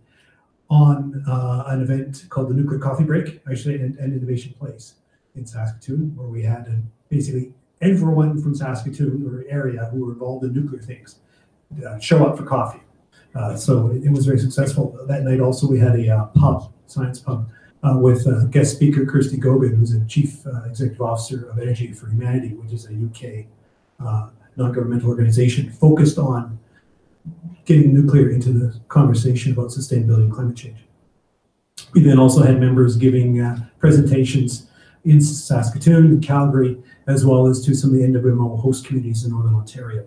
on an event called the Nuclear Coffee Break, actually, and Innovation Place in Saskatoon, where we had basically everyone from Saskatoon or area who were involved in nuclear things show up for coffee. So it was very successful. That night also we had a science pub, with guest speaker Kirsty Gogan, who's a Chief Executive Officer of Energy for Humanity, which is a UK non-governmental organization focused on getting nuclear into the conversation about sustainability and climate change. We then also had members giving presentations in Saskatoon, Calgary, as well as to some of the NWMO host communities in Northern Ontario.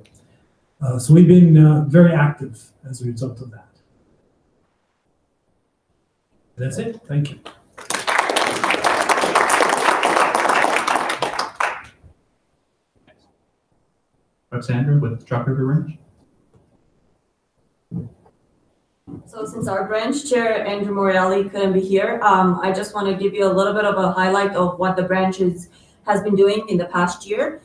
So we've been very active as a result of that. That's it. Thank you. Alexandra with Chalk River Ranch. So since our branch chair, Andrew Morelli, couldn't be here, I just want to give you a little bit of a highlight of what the branch has been doing in the past year.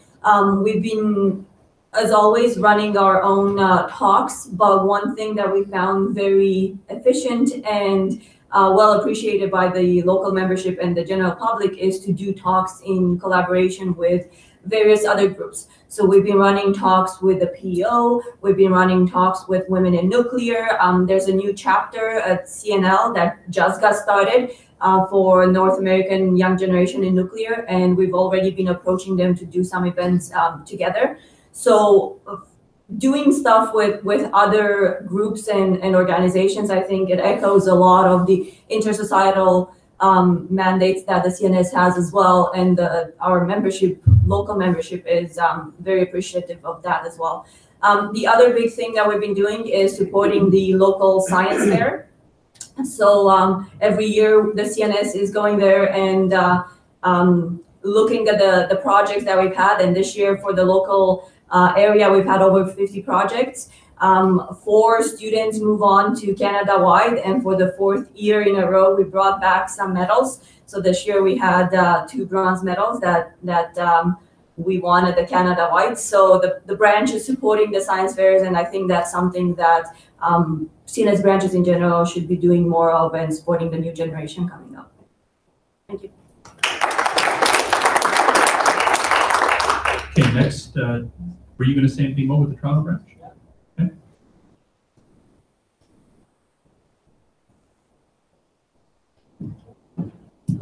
We've been, as always, running our own talks, but one thing that we found very efficient and well appreciated by the local membership and the general public is to do talks in collaboration with various other groups. So we've been running talks with the PEO, we've been running talks with Women in Nuclear. There's a new chapter at CNL that just got started for North American Young Generation in Nuclear, and we've already been approaching them to do some events together. So doing stuff with other groups and organizations, I think it echoes a lot of the intersocietal mandates that the CNS has as well, and our membership, local membership, is very appreciative of that as well. The other big thing that we've been doing is supporting the local science fair. So every year the CNS is going there and looking at the projects that we've had, and this year for the local area we've had over 50 projects. 4 students move on to Canada-wide, and for the 4th year in a row, we brought back some medals. So this year we had 2 bronze medals that we won at the Canada-wide. So the branch is supporting the science fairs, and I think that's something that CNS branches in general should be doing more of and supporting the new generation coming up. Thank you. Okay, next, were you going to say anything more with the Toronto branch? Okay.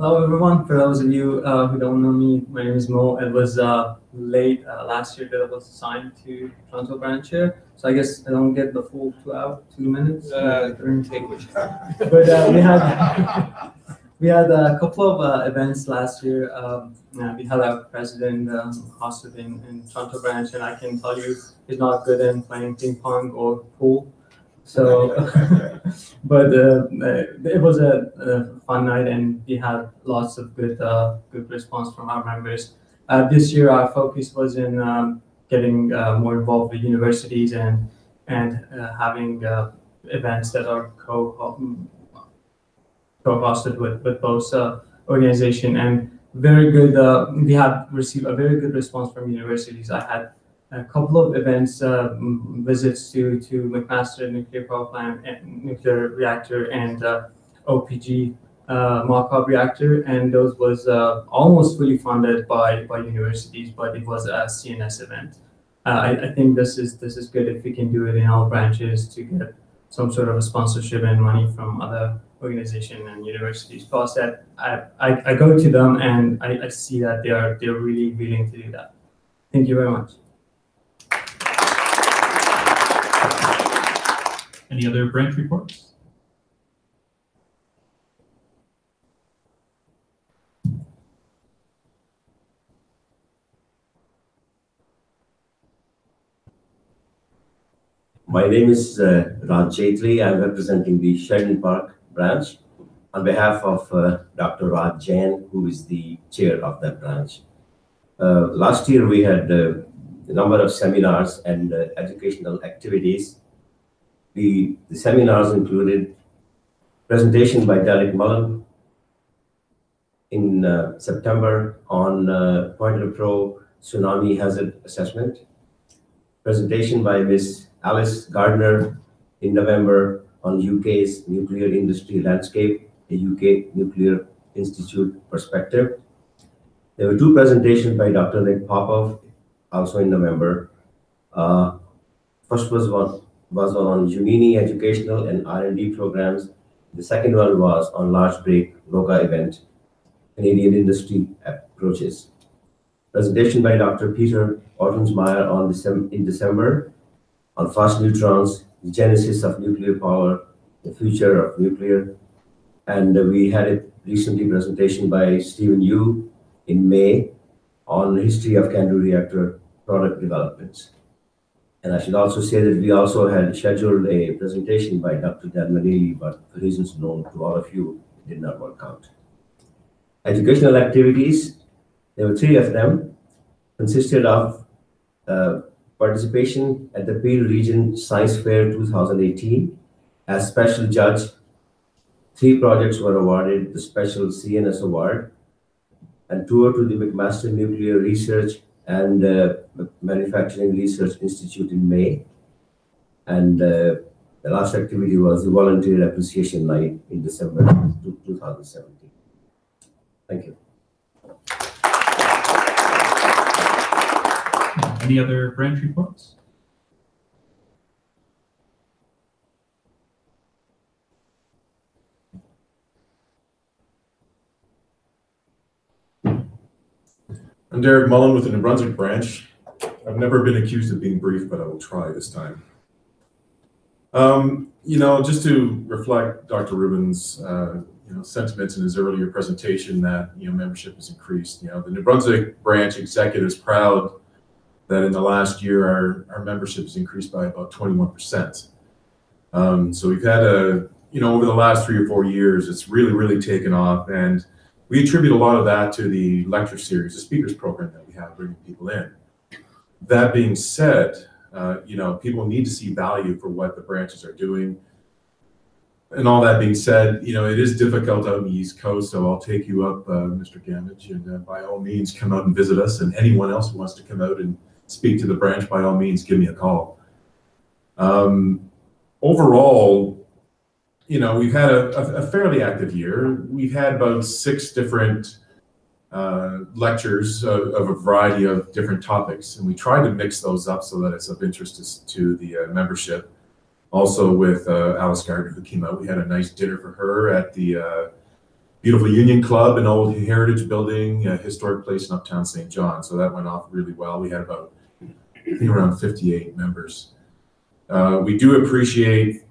Hello, everyone. For those of you who don't know me, my name is Mo. It was late last year that I was assigned to Toronto branch here, so I guess I don't get the full 2 minutes. Take which But we had a couple of events last year. We had our president hosted in Toronto branch, and I can tell you he's not good in playing ping pong or pool. So, but it was a fun night, and we had lots of good response from our members. This year, our focus was in getting more involved with universities and having events that are co-hosted with both organization, and very good. We have received a very good response from universities. I had a couple of events, visits to McMaster nuclear power plant, and nuclear reactor, and OPG mock-up reactor, and those was almost fully funded by universities, but it was a CNS event. I think this is good if we can do it in all branches to get some sort of a sponsorship and money from other organizations and universities. Plus, that I go to them and I see that they're really willing to do that. Thank you very much. Any other branch reports? My name is Raj Chetri. I'm representing the Sheldon Park branch on behalf of Dr. Raj Jain, who is the chair of that branch. Last year, we had a number of seminars and educational activities. The seminars included presentation by Derek Mullen in September on Pointer Pro tsunami hazard assessment, presentation by Ms. Alice Gardner in November on UK's nuclear industry landscape, a UK Nuclear Institute perspective. There were two presentations by Dr. Nick Popov, also in November. First was on Jumini educational and R&D programs. The second one was on large break LOGA event, Canadian industry approaches. Presentation by Dr. Peter Ortensmeyer in December on fast neutrons, the genesis of nuclear power, the future of nuclear. And we had a recently presentation by Stephen Yu in May on history of CANDU reactor product developments. And I should also say that we also had scheduled a presentation by Dr. Dan Manili, but for reasons known to all of you, it did not work out. Educational activities, there were 3 of them, consisted of participation at the Peel Region Science Fair 2018. As special judge, 3 projects were awarded the special CNS award, and tour to the McMaster Nuclear Research and Manufacturing Research Institute in May. And the last activity was the Volunteer Appreciation Night in December 2017. Thank you. Any other branch reports? I'm Derek Mullen with the New Brunswick branch. I've never been accused of being brief, but I will try this time. Just to reflect Dr. Rubin's sentiments in his earlier presentation that membership has increased. The New Brunswick branch executive is proud that in the last year our membership has increased by about 21%. So we've had over the last 3 or 4 years, it's really taken off, and we attribute a lot of that to the lecture series, the speakers program that we have bringing people in. That being said, people need to see value for what the branches are doing. And all that being said, it is difficult out on the East Coast, so I'll take you up, Mr. Gamage, and by all means, come out and visit us. And anyone else who wants to come out and speak to the branch, by all means, give me a call. Overall, we've had a fairly active year. We've had about 6 different lectures of a variety of different topics, and we try to mix those up so that it's of interest to the membership. Also with Alice Gardner, who came out, we had a nice dinner for her at the beautiful Union Club, an old heritage building, a historic place in Uptown St. John. So that went off really well. We had about, I think, around 58 members. We do appreciate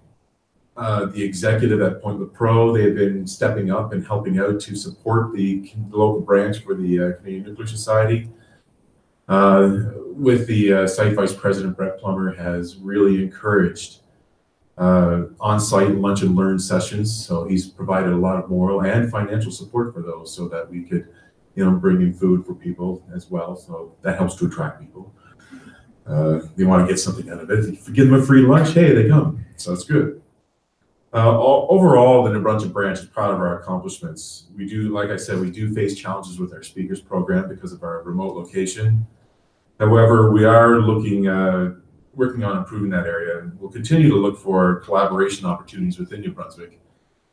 the executive at Point Pro. They have been stepping up and helping out to support the local branch for the Canadian Nuclear Society. With the site vice president, Brett Plummer, has really encouraged on-site lunch and learn sessions. So he's provided a lot of moral and financial support for those so that we could, bring in food for people as well. So that helps to attract people. They want to get something out of it. If you give them a free lunch, hey, they come. So it's good. Overall, the New Brunswick branch is proud of our accomplishments. We do, like I said, we do face challenges with our speakers program because of our remote location. However, we are working on improving that area, and we'll continue to look for collaboration opportunities within New Brunswick.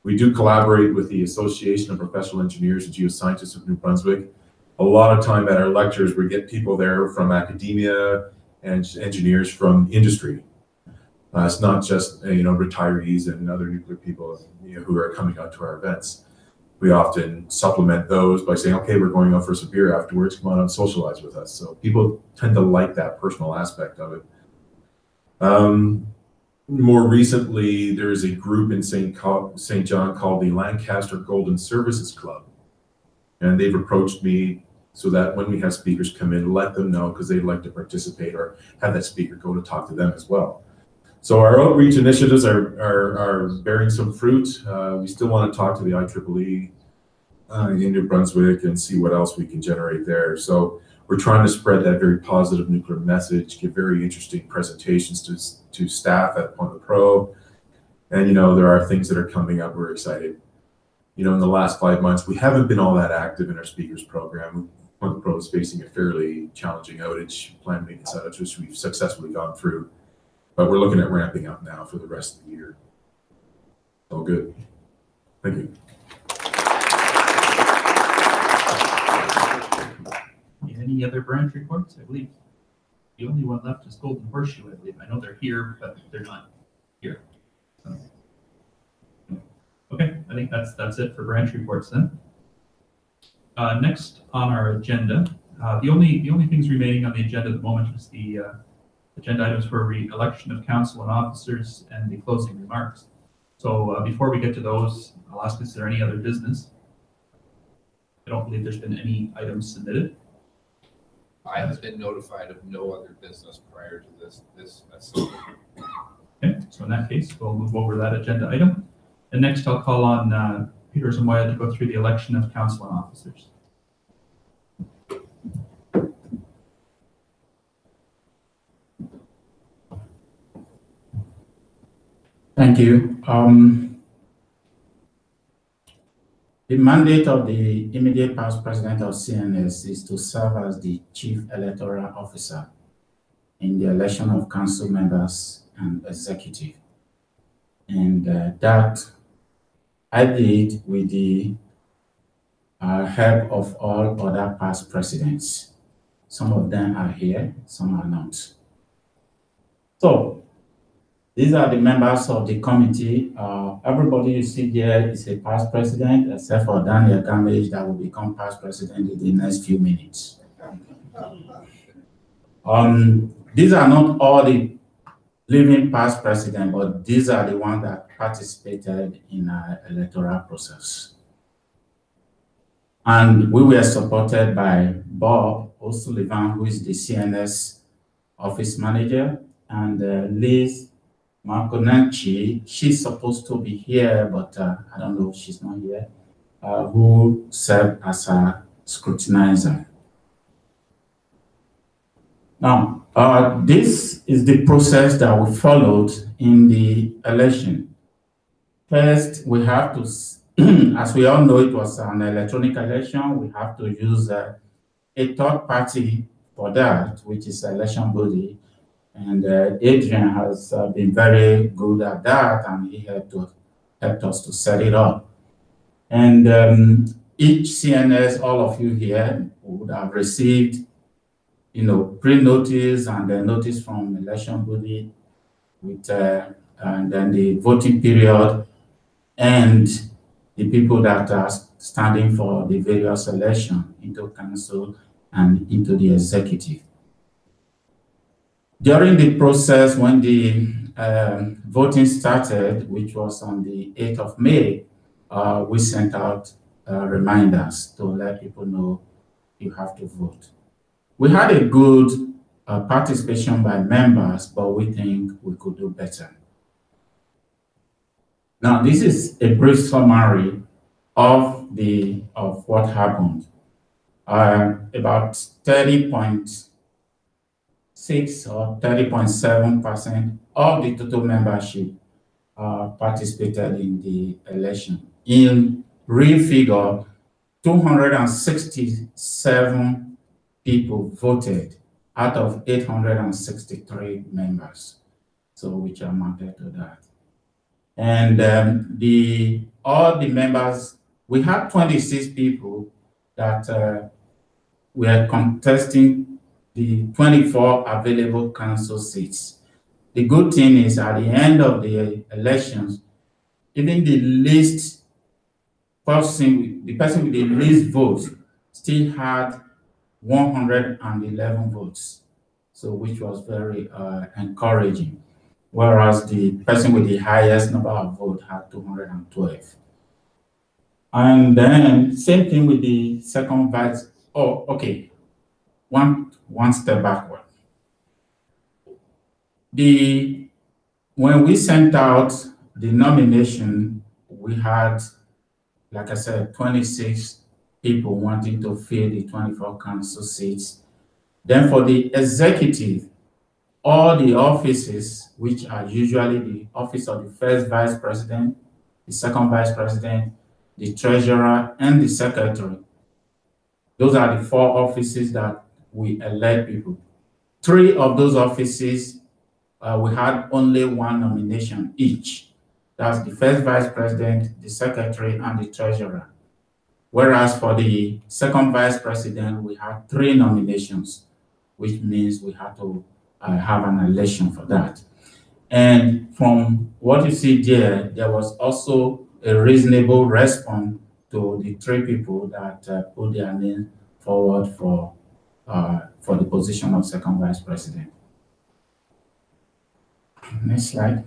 We do collaborate with the Association of Professional Engineers and Geoscientists of New Brunswick. A lot of time at our lectures, we get people there from academia and engineers from industry. It's not just retirees and other nuclear people who are coming out to our events. We often supplement those by saying, okay, we're going out for some beer afterwards, come on and socialize with us. So people tend to like that personal aspect of it. More recently, there's a group in St. John called the Lancaster Golden Services Club. And they've approached me so that when we have speakers come in, let them know because they'd like to participate or have that speaker go to talk to them as well. So our outreach initiatives are bearing some fruit. We still want to talk to the IEEE in New Brunswick and see what else we can generate there. So we're trying to spread that very positive nuclear message, give very interesting presentations to staff at Point Pro. And, there are things that are coming up. We're excited. In the last 5 months, we haven't been all that active in our speakers program. Point Pro is facing a fairly challenging outage, planned maintenance outage, which we've successfully gone through. But we're looking at ramping up now for the rest of the year. All good. Thank you. Any other branch reports? I believe the only one left is Golden Horseshoe, I believe. I know they're here, but they're not here. So, okay, I think that's it for branch reports then. Next on our agenda, the only things remaining on the agenda at the moment is the agenda items for election of council and officers and the closing remarks. So before we get to those, I'll ask, is there any other business? I don't believe there's been any items submitted. I have been notified of no other business prior to this Okay, so in that case, we'll move over that agenda item. And next I'll call on Peter Zamoya to go through the election of council and officers. Thank you. The mandate of the immediate past president of CNS is to serve as the chief electoral officer in the election of council members and executive. And that I did with the help of all other past presidents. Some of them are here, some are not. So, these are the members of the committee. Everybody you see there is a past president, except for Daniel Gamage that will become past president in the next few minutes. These are not all the living past presidents, but these are the ones that participated in our electoral process. And we were supported by Bob O'Sullivan, who is the CNS office manager, and Liz Marconacci. She's supposed to be here, but I don't know if she's not here, who served as a scrutinizer. Now, this is the process that we followed in the election. First, we have to, as we all know, it was an electronic election. We have to use a third party for that, which is the election body. And Adrian has been very good at that, and he helped us to set it up. And each CNS, all of you here, would have received, pre-notice and the notice from election body with, and then the voting period, and the people that are standing for the various elections into council and into the executive. During the process, when the voting started, which was on the 8th of May, we sent out reminders to let people know you have to vote. We had a good participation by members, but we think we could do better. Now, this is a brief summary of what happened. About 30.6 or 30.7% of the total membership participated in the election. In real figure, 267 people voted out of 863 members, so which amounted to that. And all the members, we had 26 people that were contesting the 24 available council seats. The good thing is at the end of the elections, even the least person, the person with the least votes still had 111 votes, so which was very encouraging, whereas the person with the highest number of votes had 212. And then same thing with the second vice. Oh, okay. One step backward. When we sent out the nomination, we had, like I said, 26 people wanting to fill the 24 council seats. Then for the executive, all the offices, which are usually the office of the first vice president, the second vice president, the treasurer, and the secretary. Those are the 4 offices that we elect people. 3 of those offices, we had only 1 nomination each. That's the first vice president, the secretary, and the treasurer. Whereas for the second vice president, we had 3 nominations, which means we had to have an election for that. And from what you see there was also a reasonable response to the 3 people that put their name forward for the position of second vice president. Next slide.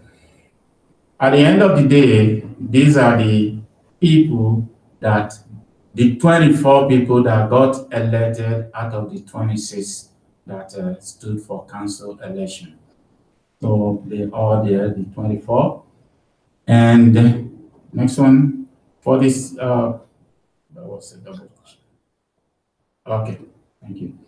At the end of the day, these are the people that, the 24 people that got elected out of the 26 that stood for council election. So they are there, the 24. And next one, for this, that was a double question. Okay, thank you.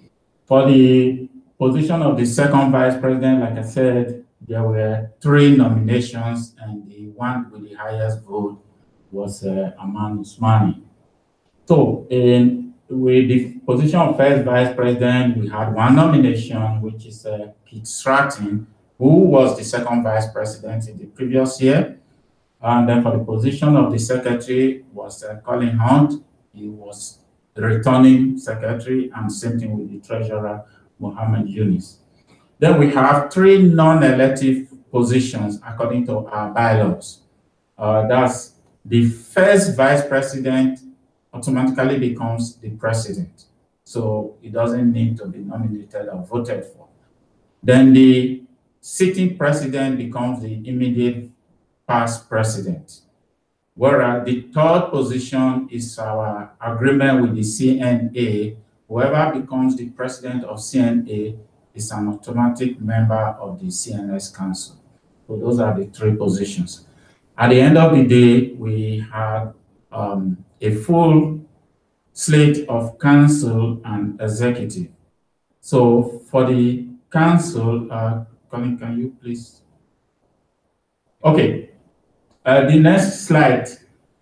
For the position of the second vice president, like I said, there were 3 nominations, and the one with the highest vote was Aman Usmani. So with the position of first vice president, we had 1 nomination, which is Pete Stratton, who was the second vice president in the previous year. And then for the position of the secretary was Colin Hunt. He was the returning secretary, and same thing with the treasurer, Mohammed Yunus. Then we have 3 non-elective positions according to our bylaws. That's the first vice president automatically becomes the president. So it doesn't need to be nominated or voted for. Then the sitting president becomes the immediate past president. Whereas the 3rd position is our agreement with the CNA. Whoever becomes the president of CNA is an automatic member of the CNS Council. So those are the 3 positions. At the end of the day, we had a full slate of council and executive. So for the council, Colin, can you please? Okay. The next slide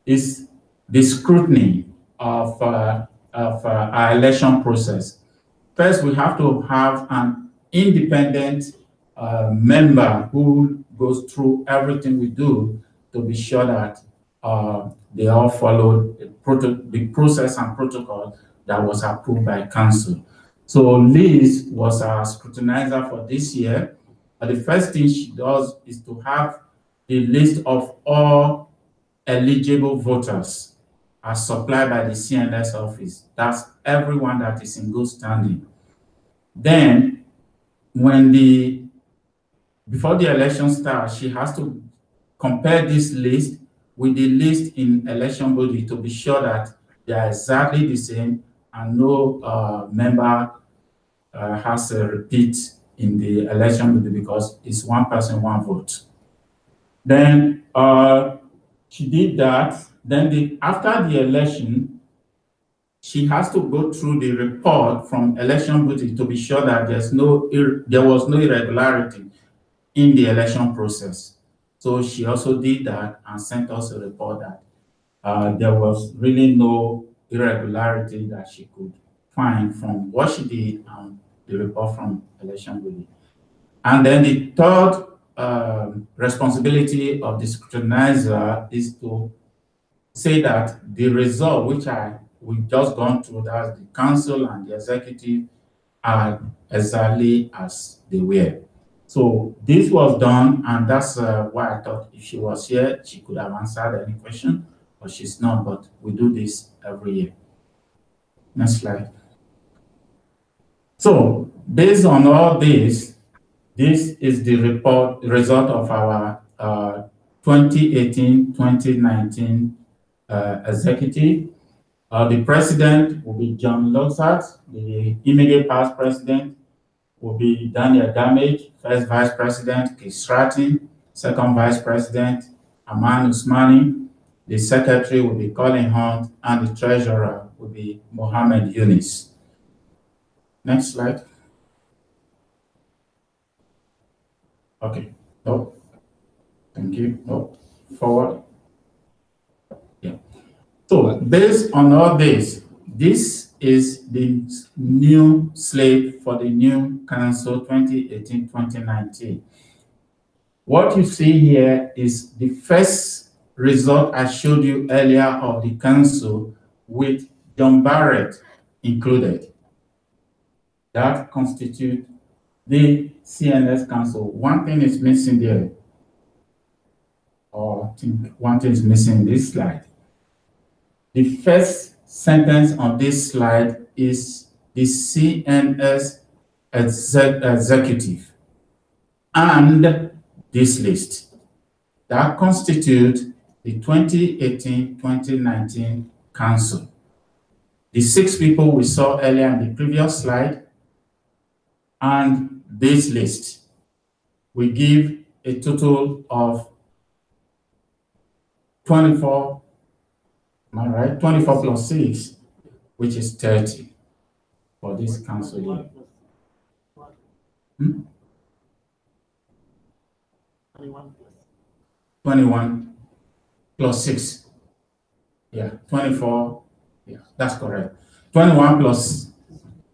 is the scrutiny of our election process. First, we have to have an independent member who goes through everything we do to be sure that they all follow the process and protocol that was approved by council. So Liz was our scrutinizer for this year. The first thing she does is to have the list of all eligible voters are supplied by the CNS office. That's everyone that is in good standing. Then, before the election starts, she has to compare this list with the list in election body to be sure that they are exactly the same and no member has a repeat in the election body, because it's one person, one vote. Then she did that. Then after the election, she has to go through the report from election body to be sure that there was no irregularity in the election process. So she also did that and sent us a report that there was really no irregularity that she could find from what she did and the report from election body. And then the third responsibility of the scrutinizer is to say that the result, which we've just gone through, that the council and the executive are exactly as they were. So this was done, and that's why I thought if she was here, she could have answered any question, but she's not. But we do this every year. Next slide. So based on all this is the result of our 2018-2019 executive. The president will be John Loxart. The immediate past president will be Daniel Damage. First vice president, Keith Stratton. Second vice president, Aman Usmani. The secretary will be Colin Hunt, and the treasurer will be Mohammed Yunis. Next slide. Okay. No. Thank you. No. Forward. Yeah. So based on all this is the new slate for the new council 2018-2019. What you see here is the first result I showed you earlier of the council with John Barrett included. That constitutes the CNS council. One thing is missing there, or I think one thing is missing in this slide. The first sentence on this slide is the CNS executive and this list. That constitutes the 2018-2019 council. The 6 people we saw earlier in the previous slide and this list, we give a total of 24, am I right? 24 plus 6, which is 30 for this council year. 21 plus 6. Yeah, 24. Yeah, that's correct. 21 plus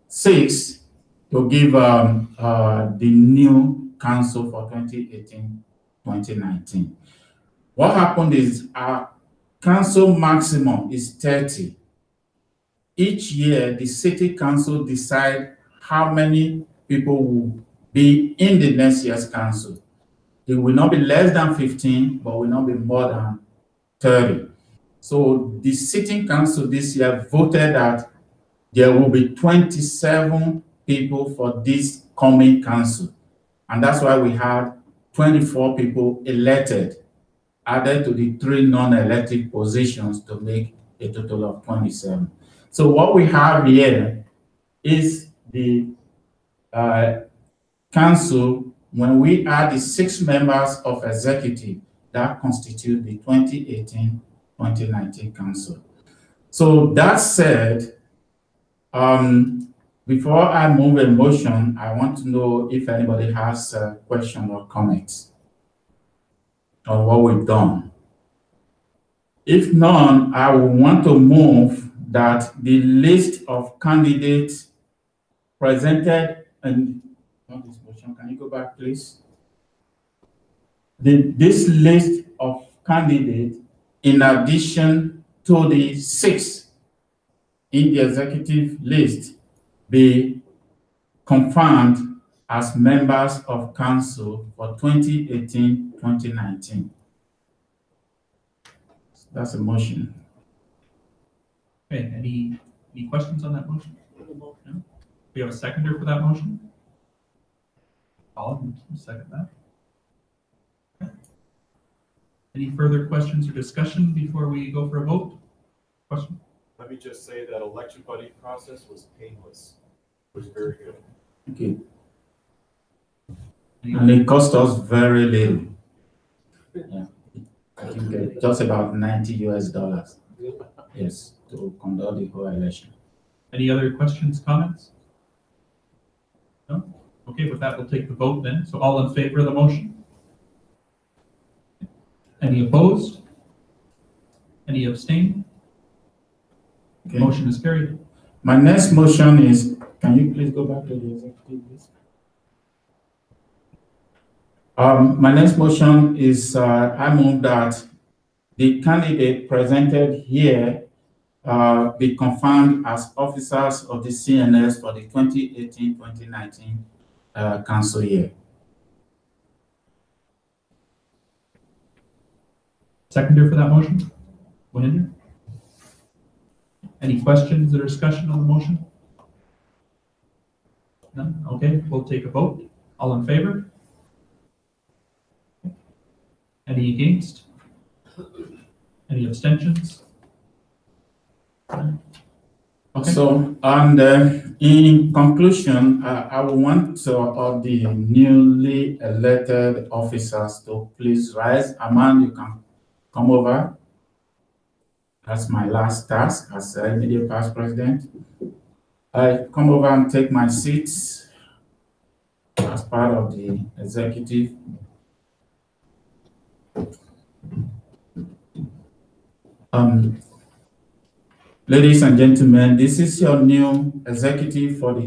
6 to give the new council for 2018-2019. What happened is our council maximum is 30. Each year, the city council decide how many people will be in the next year's council. It will not be less than 15, but will not be more than 30. So the sitting council this year voted that there will be 27 people for this coming council. And that's why we had 24 people elected, added to the 3 non-elected positions to make a total of 27. So what we have here is the council. When we add the 6 members of executive, that constitute the 2018-2019 council. So that said, before I move a motion, I want to know if anybody has a question or comments on what we've done. If none, I will want to move that the list of candidates presented and this motion, can you go back, please? This list of candidates, in addition to the 6 in the executive list, be confirmed as members of council for 2018-2019. That's a motion. Okay, any questions on that motion? No? We have a seconder for that motion? I'll second that. Okay. Any further questions or discussion before we go for a vote? Question? Let me just say that election buddy process was painless. It was very good. Thank you. And it cost us very little. Yeah. I think just about $90 US. Yes, to conduct the whole election. Any other questions, comments? No? Okay, with that, we'll take the vote then. So all in favor of the motion? Any opposed? Any abstain? Okay. Motion is carried. My next motion is, can you please go back to the executive list? My next motion is I move that the candidate presented here be confirmed as officers of the CNS for the 2018-2019 council year. Seconder for that motion? Winder? Any questions or discussion on the motion? None? Okay, we'll take a vote. All in favor? Any against? Any abstentions? Okay. So, and in conclusion, I want all the newly elected officers to please rise. Aman, you can come over. That's my last task as immediate past president. I come over and take my seats as part of the executive. Ladies and gentlemen, this is your new executive for the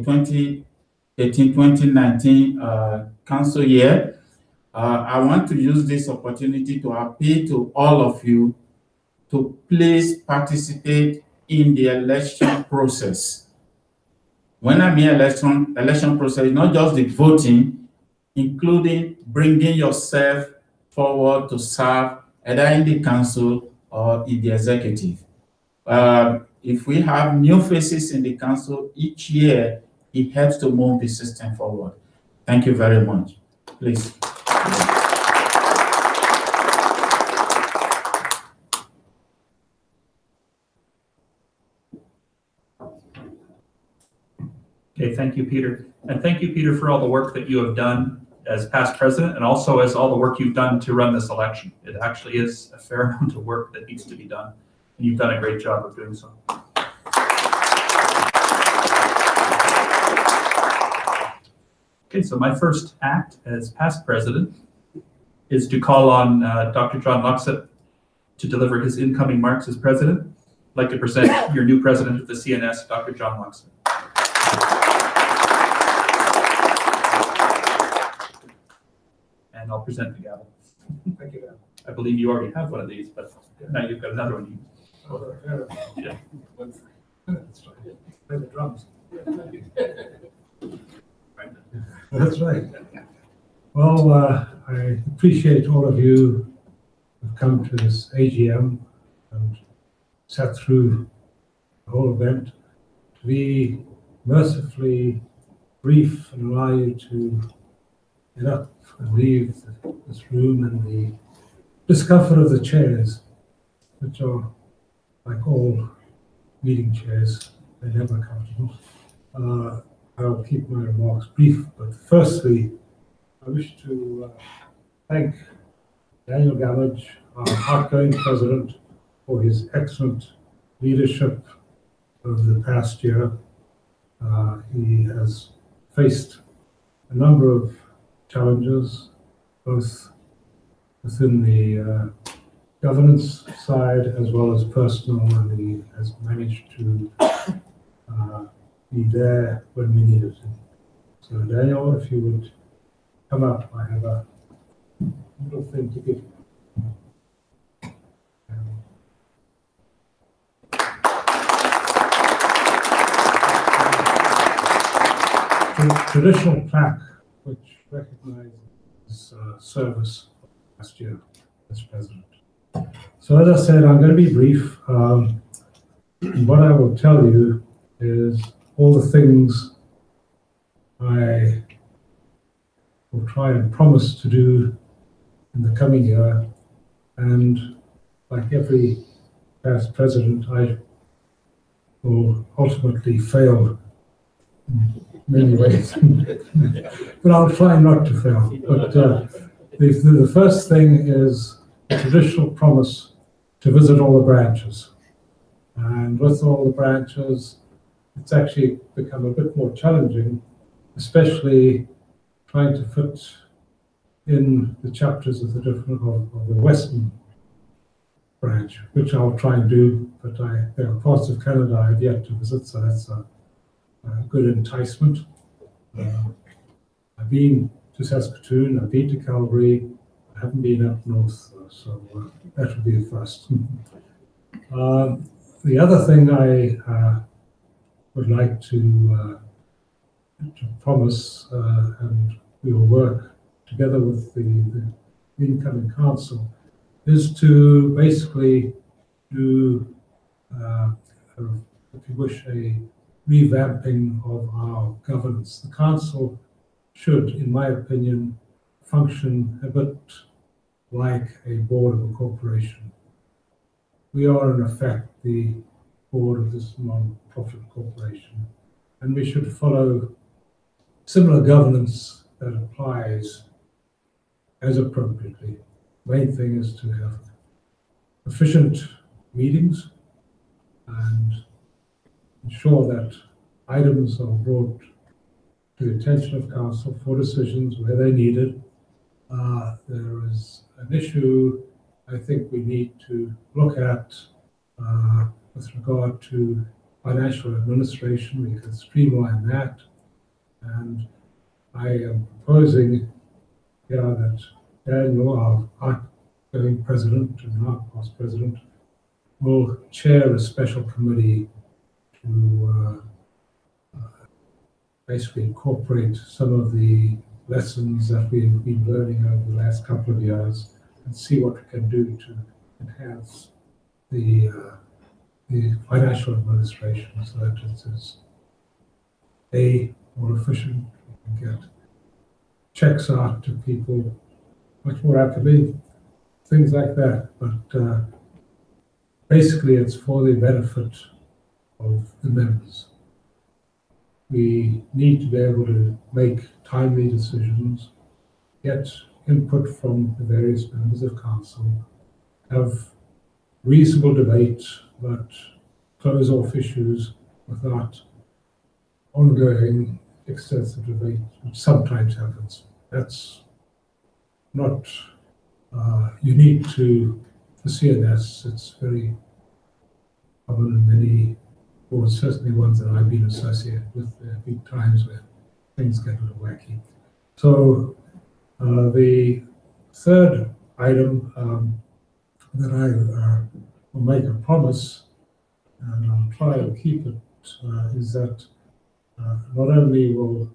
2018-2019 council year. I want to use this opportunity to appeal to all of you to please participate in the election process. When I mean election process, not just the voting, including bringing yourself forward to serve either in the council or in the executive. If we have new faces in the council each year, it helps to move the system forward. Thank you very much. Please. Okay, thank you, Peter. And thank you, Peter, for all the work that you have done as past president and also as all the work you've done to run this election. It actually is a fair amount of work that needs to be done. And you've done a great job of doing so. Okay, so my first act as past president is to call on Dr. John Loxett to deliver his incoming marks as president. I'd like to present your new president of the CNS, Dr. John Loxett. And I'll present the gavel. Thank you. I believe you already have one of these, but now you've got another one. Yeah. Play the drums. That's right. Well, I appreciate all of you who've come to this AGM and sat through the whole event. To be mercifully brief and allow you to get up and leave this room and the discomfort of the chairs, which are like all meeting chairs, they're never comfortable. I'll keep my remarks brief, but firstly, I wish to thank Daniel Gamage, our outgoing president, for his excellent leadership over the past year. He has faced a number of challenges, both within the governance side as well as personal, and he has managed to be there when we needed him. So Daniel, if you would come up, I have a little thing to give you. Traditional plaque which recognizes service last year as president. So as I said, I'm going to be brief. what I will tell you is all the things I will try and promise to do in the coming year, and like every past president, I will ultimately fail in many ways. But I'll try not to fail. But the first thing is a traditional promise to visit all the branches. And with all the branches, it's actually become a bit more challenging, especially trying to fit in the chapters of the different of the Western branch, which I'll try and do, but there are parts of Canada I've yet to visit, so that's a good enticement. I've been to Saskatoon, I've been to Calgary, I haven't been up north, so that will be a first. The other thing I would like to promise, and we will work together with the incoming council, is to basically do, if you wish, a revamping of our governance. The council should, in my opinion, function a bit like a board of a corporation. We are, in effect, the board of this non-profit corporation, and we should follow similar governance that applies as appropriately. Main thing is to have efficient meetings and ensure that items are brought to the attention of council for decisions where they're needed. There is an issue I think we need to look at with regard to financial administration. We can streamline that, and I am proposing that Daniel, our outgoing president and our past president, will chair a special committee to basically incorporate some of the lessons that we've been learning over the last couple of years and see what we can do to enhance the financial administration so that it is more efficient. We can get checks out to people much more rapidly, things like that. But basically, it's for the benefit of the members. We need to be able to make timely decisions, get input from the various members of council, have reasonable debate, but close off issues without ongoing extensive debate, which sometimes happens. That's not unique to the CNS. It's very common in many boards, certainly ones that I've been associated with. There have been times where things get a little wacky. So the third item that I will make a promise, and I'll try to keep it, is that not only will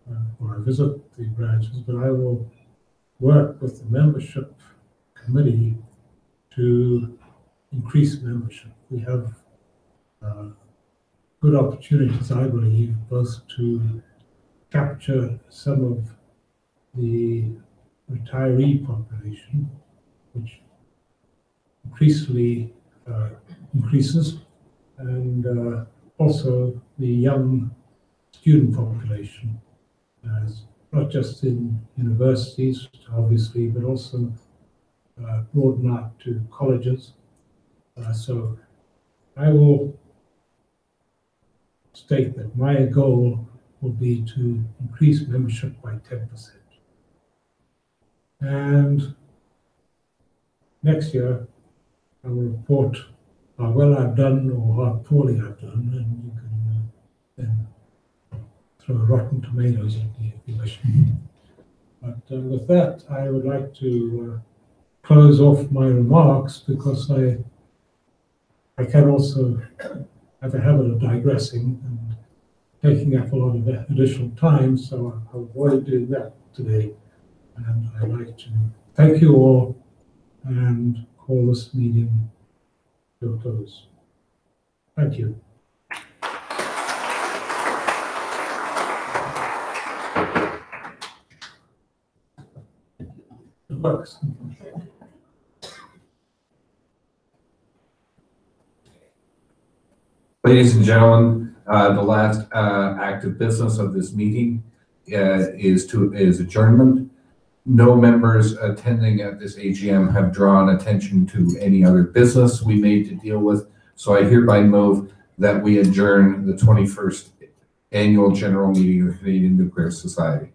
I visit the branches, but I will work with the membership committee to increase membership. We have good opportunities, I believe, both to capture some of the retiree population, which increasingly increases, and also the young student population, not just in universities, obviously, but also broaden out to colleges. So I will state that my goal will be to increase membership by 10%. And next year, I will report how well I've done or how poorly I've done, and you can then throw rotten tomatoes at me if you wish. But with that, I would like to close off my remarks, because I can also have a habit of digressing and taking up a lot of additional time, so I'll avoid doing that today. And I'd like to thank you all and call this meeting to a close. Thank you. It works. Ladies and gentlemen, the last act of business of this meeting is adjournment. No members attending at this AGM have drawn attention to any other business we made to deal with, so I hereby move that we adjourn the 21st Annual General Meeting of the Canadian Nuclear Society.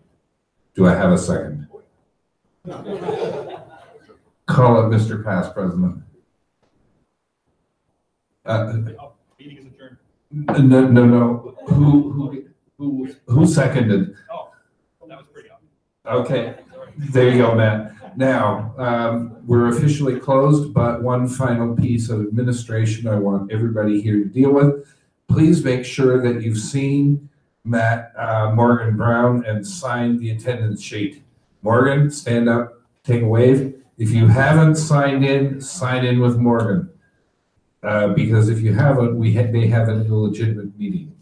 Do I have a second? Call it, Mr. Past President. Meeting is adjourned. No. Who seconded? Oh, that was pretty obvious. Okay, there you go, Matt. Now, we're officially closed, but one final piece of administration I want everybody here to deal with. Please make sure that you've seen Matt Morgan Brown and signed the attendance sheet. Morgan, stand up, take a wave. If you haven't signed in, sign in with Morgan. Because if you haven't, they have an illegitimate meeting.